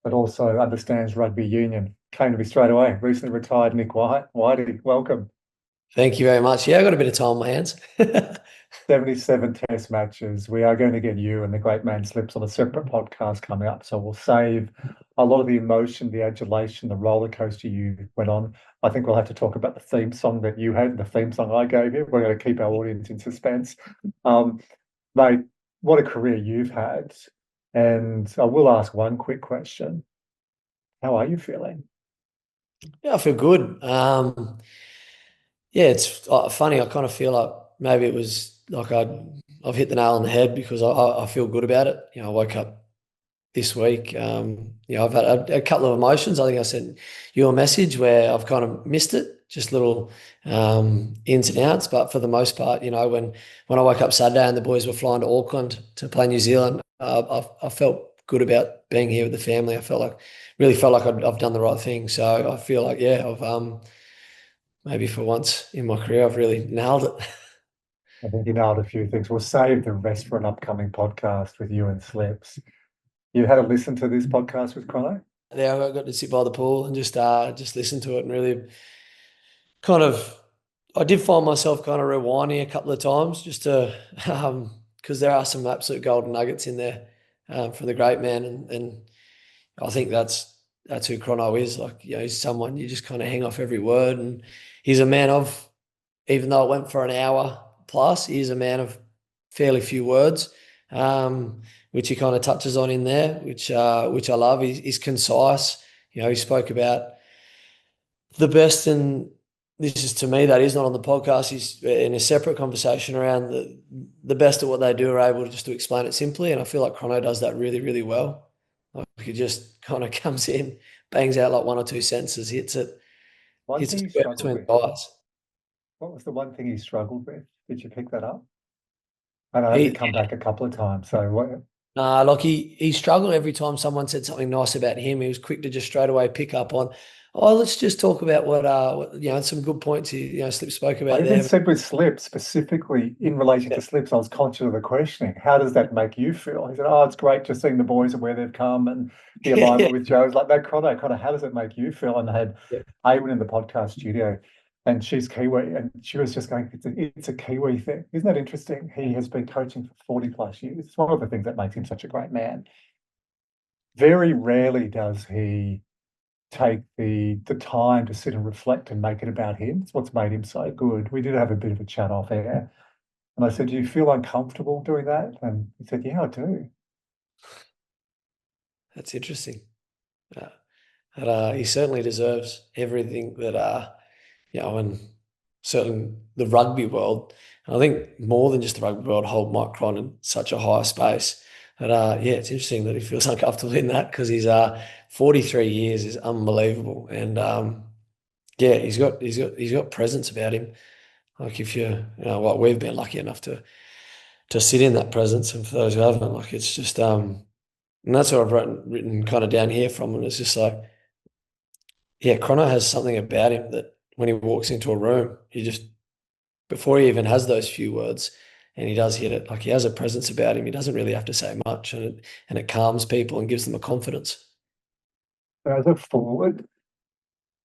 but also understands rugby union? Came to me straight away. Recently retired Nick White. Whitey, welcome. Thank you very much. Yeah, I've got a bit of time on my hands. 77 test matches. We are going to get you and the great man Slips on a separate podcast coming up. So we'll save a lot of the emotion, the adulation, the roller coaster you went on. I think we'll have to talk about the theme song that you had, the theme song I gave you. We're going to keep our audience in suspense. Mate, what a career you've had. And I will ask one quick question. How are you feeling? Yeah, I feel good. Yeah, it's funny. I kind of feel like maybe it was like I've hit the nail on the head, because I feel good about it. I woke up this week. I've had a couple of emotions. I think I sent you a message where I've kind of missed it, just little ins and outs. But for the most part, when I woke up Saturday and the boys were flying to Auckland to play New Zealand, I felt good about being here with the family. I really felt like I've done the right thing. So I feel like, I've maybe for once in my career, I've really nailed it. I think you nailed a few things. We'll save the rest for an upcoming podcast with you and Slips. You had a listen to this podcast with Crono? Yeah, I got to sit by the pool and just listen to it, and really kind of, I did find myself kind of rewinding a couple of times just to, because there are some absolute golden nuggets in there from the great man, and I think that's who Crono is. Like, he's someone you just kind of hang off every word, and he's a man of, even though it went for an hour plus, he's a man of fairly few words, which he kind of touches on in there, which I love. He's concise. He spoke about the best, and this is, to me, that is not on the podcast. He's in a separate conversation around the best at what they do are able just to explain it simply, and I feel like Crono does that really, really well. Like, he just kind of comes in, bangs out like one or two sentences, hits it between the eyes. What was the one thing he struggled with? Did you pick that up? I know He- to come back a couple of times. So what? Like he struggled every time someone said something nice about him. He was quick to just straight away pick up on, let's just talk about what some good points Slip spoke about I there. even said with Slip, specifically in relation to Slips, I was conscious of the questioning. How does that make you feel? He said, it's great just seeing the boys and where they've come and the alignment with Joe. It's like, no, Crono, how does it make you feel? And I had Awen in the podcast studio, and she's Kiwi, and she was just going, it's a Kiwi thing. Isn't that interesting? He has been coaching for 40 plus years. It's one of the things that makes him such a great man. Very rarely does he take the time to sit and reflect and make it about him. It's what's made him so good. We did have a bit of a chat off air, and I said, do you feel uncomfortable doing that? And he said, yeah, I do. That's interesting. He certainly deserves everything that and certainly the rugby world. And I think more than just the rugby world hold Mike Cron in such a high space. But it's interesting that he feels uncomfortable in that, because he's 43 years is unbelievable, and he's got presence about him. Like, if we've been lucky enough to sit in that presence, and for those who haven't, like, it's just and that's what I've written kind of down here from, and it's just like, Crono has something about him that when he walks into a room, before he even has those few words, and he does hit it, like, he has a presence about him. He doesn't really have to say much, and it calms people and gives them a confidence. As a forward,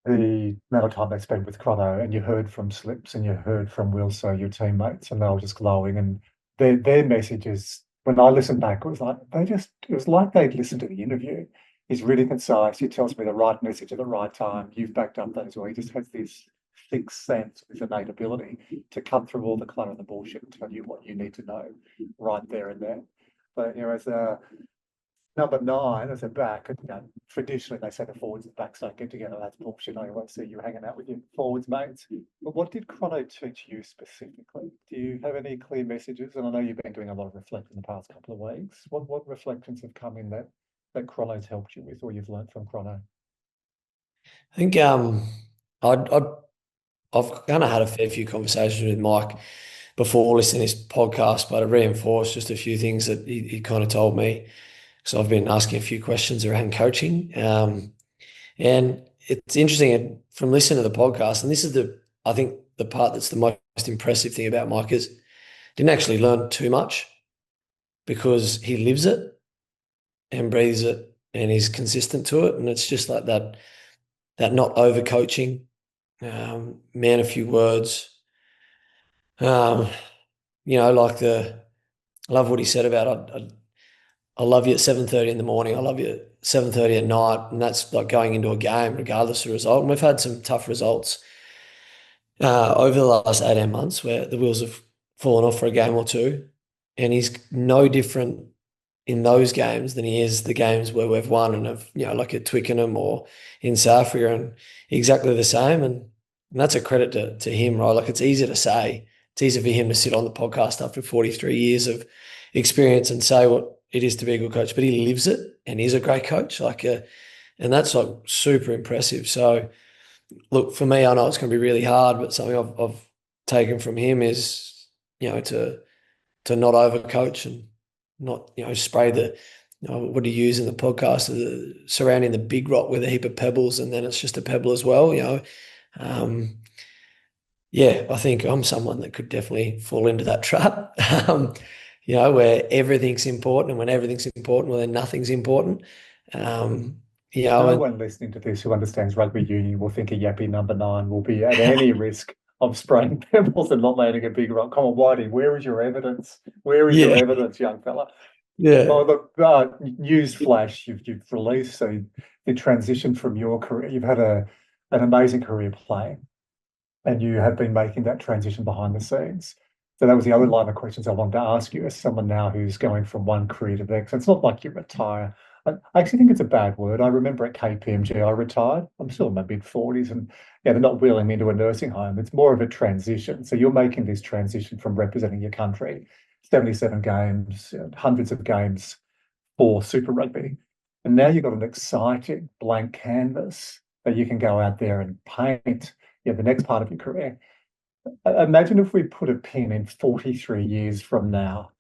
the amount of time they spent with Crono, and you heard from Slips and you heard from Wilso, your teammates, and they were just glowing, and their messages, when I listened back, it was like they'd listened to the interview. He's really concise. He tells me the right message at the right time. You've backed up that as well. He just has this sixth sense, this innate ability to cut through all the clutter and the bullshit and tell you what you need to know right there and then. But as a number 9, as a back, traditionally they say the forwards and backs don't get together. That's bullshit. I won't see you hanging out with your forwards mates. But what did Crono teach you specifically? Do you have any clear messages? And I know you've been doing a lot of reflecting the past couple of weeks. What reflections have come in that Crono's helped you with, or you've learned from Crono? I think I've kind of had a fair few conversations with Mike before listening to this podcast, but I reinforced just a few things that he kind of told me. So I've been asking a few questions around coaching, and it's interesting from listening to the podcast. And this is I think the part that's the most impressive thing about Mike is didn't actually learn too much, because he lives it and breathes it, and he's consistent to it. And it's just like that not over coaching, man, a few words. Like I love what he said about I love you at 7:30 in the morning. I love you at 7:30 at night. And that's like going into a game, regardless of the result. And we've had some tough results over the last 18 months where the wheels have fallen off for a game or two. And he's no different in those games than he is the games where we've won and have, like at Twickenham or in South Africa, and exactly the same. And that's a credit to him, right? Like, it's easy to say. It's easy for him to sit on the podcast after 43 years of experience and say what it is to be a good coach, but he lives it and is a great coach. And that's like super impressive. So look, for me, I know it's going to be really hard, but something I've taken from him is, to not overcoach and not, spray what do you use in the podcast, surrounding the big rock with a heap of pebbles, and then it's just a pebble as well, I think I'm someone that could definitely fall into that trap, where everything's important, and when everything's important, well, then nothing's important. No one listening to this who understands rugby union will think a yappy number 9 will be at any risk of spraying pebbles and not landing a big rock. Come on, Whitey, where is your evidence? Where is your Yeah. evidence, young fella? Yeah. Well, look, news flash, you've released, so the transition from your career, you've had an amazing career playing, and you have been making that transition behind the scenes. So that was the other line of questions I wanted to ask you as someone now who's going from one career to the next. It's not like you retire. I actually think it's a bad word. I remember at KPMG, I retired. I'm still in my mid-40s, and yeah, they're not wheeling me into a nursing home. It's more of a transition. So you're making this transition from representing your country, 77 games, hundreds of games for Super Rugby. And now you've got an exciting blank canvas that you can go out there and paint the next part of your career. Imagine if we put a pin in 43 years from now.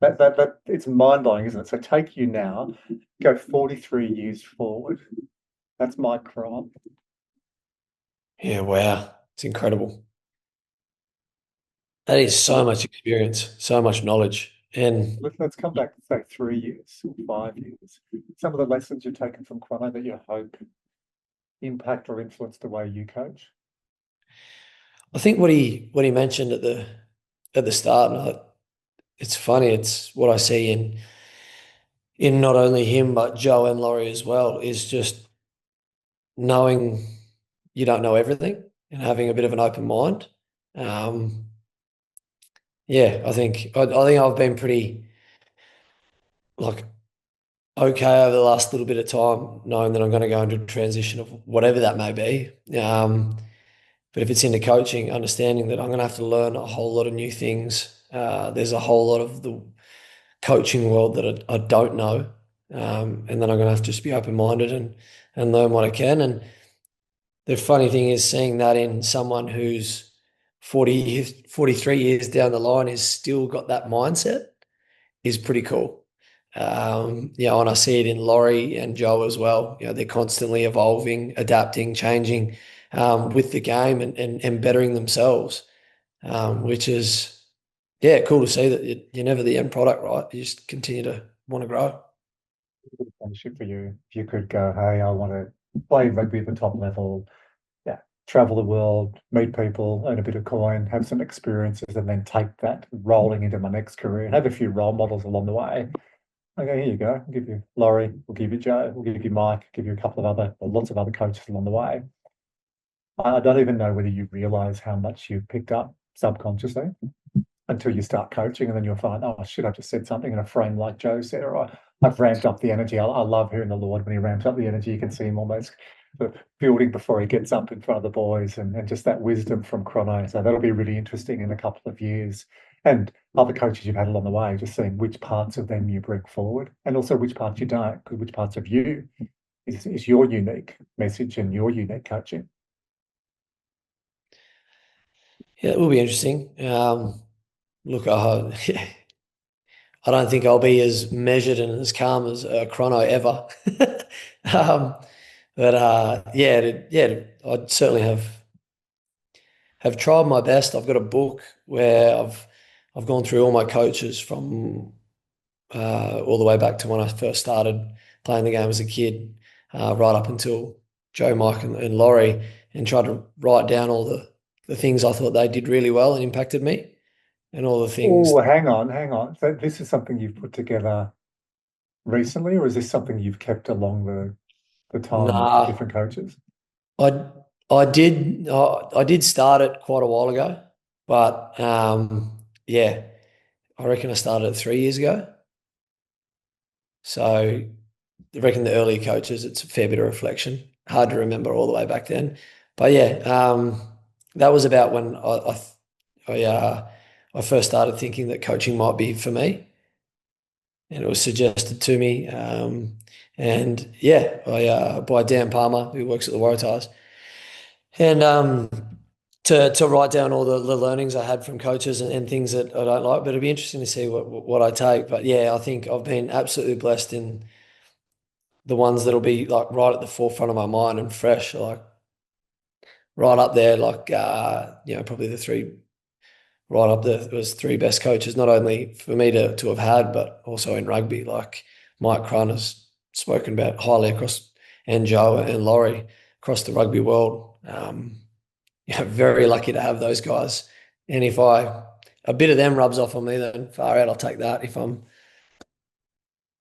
That it's mind-blowing, isn't it? So take you now, go 43 years forward. That's Mike Cron. Yeah, wow. It's incredible. That is so much experience, so much knowledge. And Let's come back to say 3 years or 5 years. Some of the lessons you've taken from Crono that you hope impact or influence the way you coach. I think what he mentioned at the start, and it's funny, it's what I see in not only him but Joe and Laurie as well, is just knowing you don't know everything and having a bit of an open mind. Yeah, I think I've been pretty like okay over the last little bit of time, knowing that I'm going to go into a transition of whatever that may be. But if it's into coaching, understanding that I'm going to have to learn a whole lot of new things. There's a whole lot of the coaching world that I don't know. And then I'm going to have to just be open-minded and learn what I can. And the funny thing is seeing that in someone who's 43 years down the line is still got that mindset is pretty cool. And I see it in Laurie and Joe as well. They're constantly evolving, adapting, changing with the game and bettering themselves, which is, cool to see that you're never the end product, right? You just continue to want to grow. Friendship for you. If you could go, hey, I want to play rugby at the top level, travel the world, meet people, earn a bit of coin, have some experiences, and then take that rolling into my next career and have a few role models along the way. Okay, here you go. I'll give you Laurie, we'll give you Joe, we'll give you Mike, give you a couple of lots of other coaches along the way. I don't even know whether you realize how much you've picked up subconsciously until you start coaching, and then you'll find, oh shit, I just said something in a frame like Joe said, or I've ramped up the energy. I love hearing the Lord when he ramps up the energy. You can see him almost building before he gets up in front of the boys, and just that wisdom from Crono. So that'll be really interesting in a couple of years. And other coaches you've had along the way, just seeing which parts of them you bring forward, and also which parts you don't, because which parts of you is your unique message and your unique coaching. Yeah, it will be interesting. Look, I don't think I'll be as measured and as calm as Crono ever. But I'd certainly have tried my best. I've got a book where I've gone through all my coaches from all the way back to when I first started playing the game as a kid, right up until Joe, Mike, and Laurie, and tried to write down all the things I thought they did really well and impacted me. And all the things. Oh, hang on. So this is something you've put together recently, or is this something you've kept along the time with different coaches? I did start it quite a while ago, but I reckon I started it 3 years ago. So I reckon the early coaches, it's a fair bit of reflection. Hard to remember all the way back then, but that was about when I first started thinking that coaching might be for me, and it was suggested to me. By Dan Palmer, who works at the Waratahs, and to write down all the learnings I had from coaches and things that I don't like. But it'd be interesting to see what I take. But I think I've been absolutely blessed in the ones that'll be like right at the forefront of my mind and fresh, like right up there, like probably the three. Right up there, it was three best coaches, not only for me to have had, but also in rugby. Like Mike Cron has spoken about highly across, and Joe and Laurie across the rugby world. very lucky to have those guys. And if a bit of them rubs off on me, then far out, I'll take that.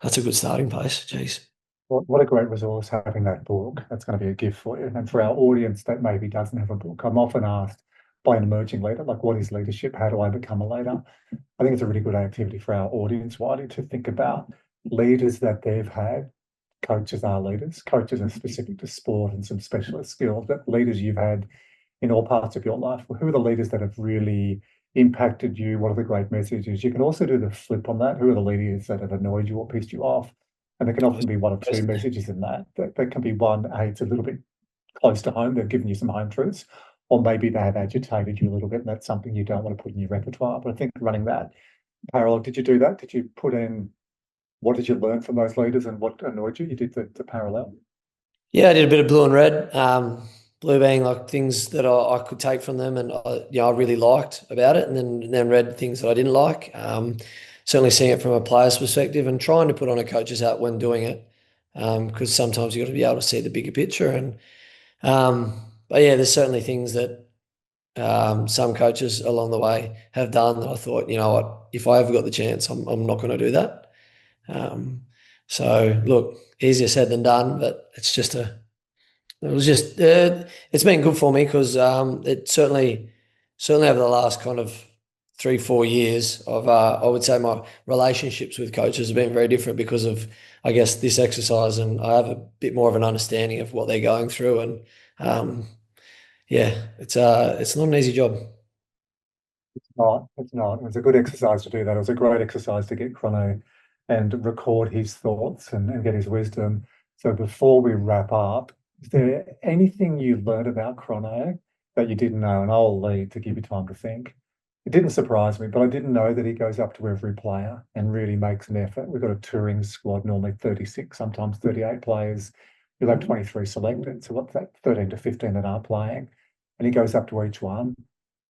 That's a good starting place. Jeez. What a great resource having that book. That's going to be a gift for you. And for our audience that maybe doesn't have a book, I'm often asked by an emerging leader, like, what is leadership? How do I become a leader? I think it's a really good activity for our audience, Wiley, to think about leaders that they've had. Coaches are leaders. Coaches are specific to sport and some specialist skills, but leaders you've had in all parts of your life. Who are the leaders that have really impacted you? What are the great messages? You can also do the flip on that. Who are the leaders that have annoyed you or pissed you off? And there can often be one or two messages in that. That can be one, hey, it's a little bit close to home. They've given you some home truths. Or maybe they have agitated you a little bit, and that's something you don't want to put in your repertoire. But I think running that parallel, did you do that? Did you put in, what did you learn from those leaders and what annoyed you? You did the parallel. Yeah, I did a bit of blue and red. Blue being like things that I could take from them and I really liked about it, and then red things that I didn't like. Certainly seeing it from a player's perspective and trying to put on a coach's hat when doing it, because sometimes you've got to be able to see the bigger picture. And but yeah, there's certainly things that some coaches along the way have done that I thought, you know what, if I ever got the chance, I'm not going to do that. So look, easier said than done, but it's been good for me because it certainly over the last kind of 3-4 years of I would say my relationships with coaches have been very different because of, I guess, this exercise, and I have a bit more of an understanding of what they're going through. And yeah, it's not an easy job. It's not. It was a good exercise to do that. It was a great exercise to get Crono and record his thoughts and get his wisdom. So before we wrap up, is there anything you learned about Crono that you didn't know? And I'll lead to give you time to think. It didn't surprise me, but I didn't know that he goes up to every player and really makes an effort. We've got a touring squad, normally 36, sometimes 38 players. You'll have 23 selected. So what's that? 13 to 15 that are playing. And he goes up to each one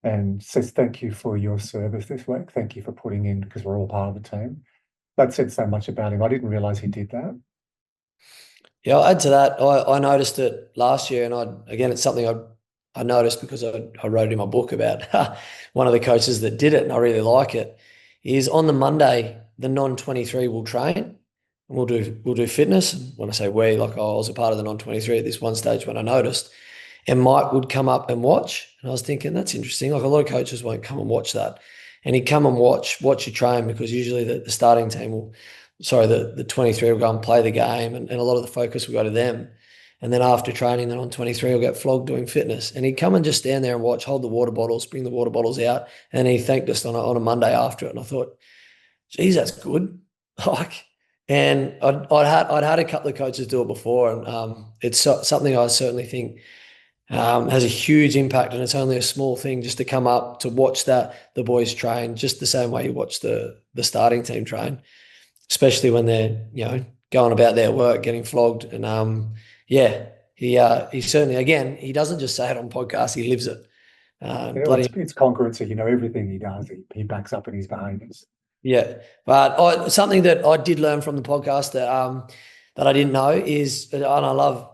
and says, thank you for your service this week. Thank you for putting in, because we're all part of the team. That said so much about him. I didn't realise he did that. Yeah, I'll add to that. I noticed it last year, and again, it's something I noticed because I wrote in my book about one of the coaches that did it, and I really like it, is on the Monday, the non-23 will train, and we'll do fitness. And when I say we, like I was a part of the non-23 at this one stage when I noticed, and Mike would come up and watch. And I was thinking, that's interesting. Like a lot of coaches won't come and watch that. And he'd come and watch you train, because usually the starting team the 23 will go and play the game, and a lot of the focus will go to them. And then after training, then on 23 will get flogged doing fitness. And he'd come and just stand there and watch, hold the water bottles, bring the water bottles out. And he thanked us on a Monday after it. And I thought, geez, that's good. And I'd had a couple of coaches do it before, and it's something I certainly think has a huge impact. And it's only a small thing just to come up to watch the boys train, just the same way you watch the starting team train, especially when they're, going about their work, getting flogged. And he certainly, again, he doesn't just say it on podcasts, he lives it. It's congruency, everything he does, he backs up in his behaviours. Yeah, but something that I did learn from the podcast that I didn't know is, and I love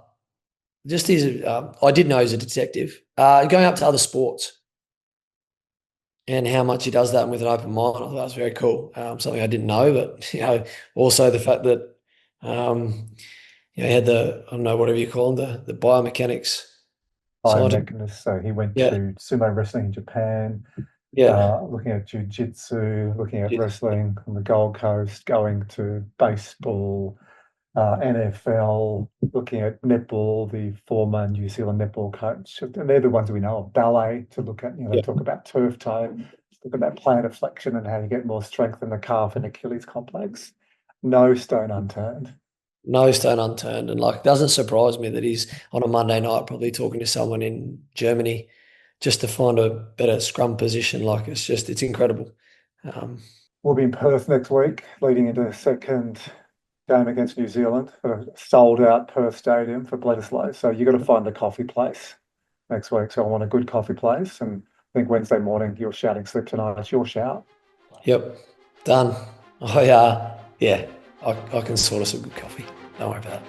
just his, I did know he's a detective, going up to other sports and how much he does that with an open mind. I thought that was very cool. Something I didn't know, but also the fact that he had I don't know, whatever you call them, the biomechanics. Biomechanist. So he went to sumo wrestling in Japan. Looking at jiu-jitsu, looking at wrestling on the Gold Coast, going to baseball, NFL, looking at netball, the former New Zealand netball coach. And they're the ones we know of. Ballet, to look at, they talk about turf toe, look at that plantar flexion and how you get more strength in the calf and Achilles complex. No stone unturned. No stone unturned. And it doesn't surprise me that he's on a Monday night probably talking to someone in Germany just to find a better scrum position. It's incredible. We'll be in Perth next week, leading into the second game against New Zealand, a sold-out Perth stadium for Bledisloe. So you've got to find a coffee place next week. So I want a good coffee place. And I think Wednesday morning, your shouting slip tonight, it's your shout. Yep, done. I can sort us some good coffee. Don't worry about it.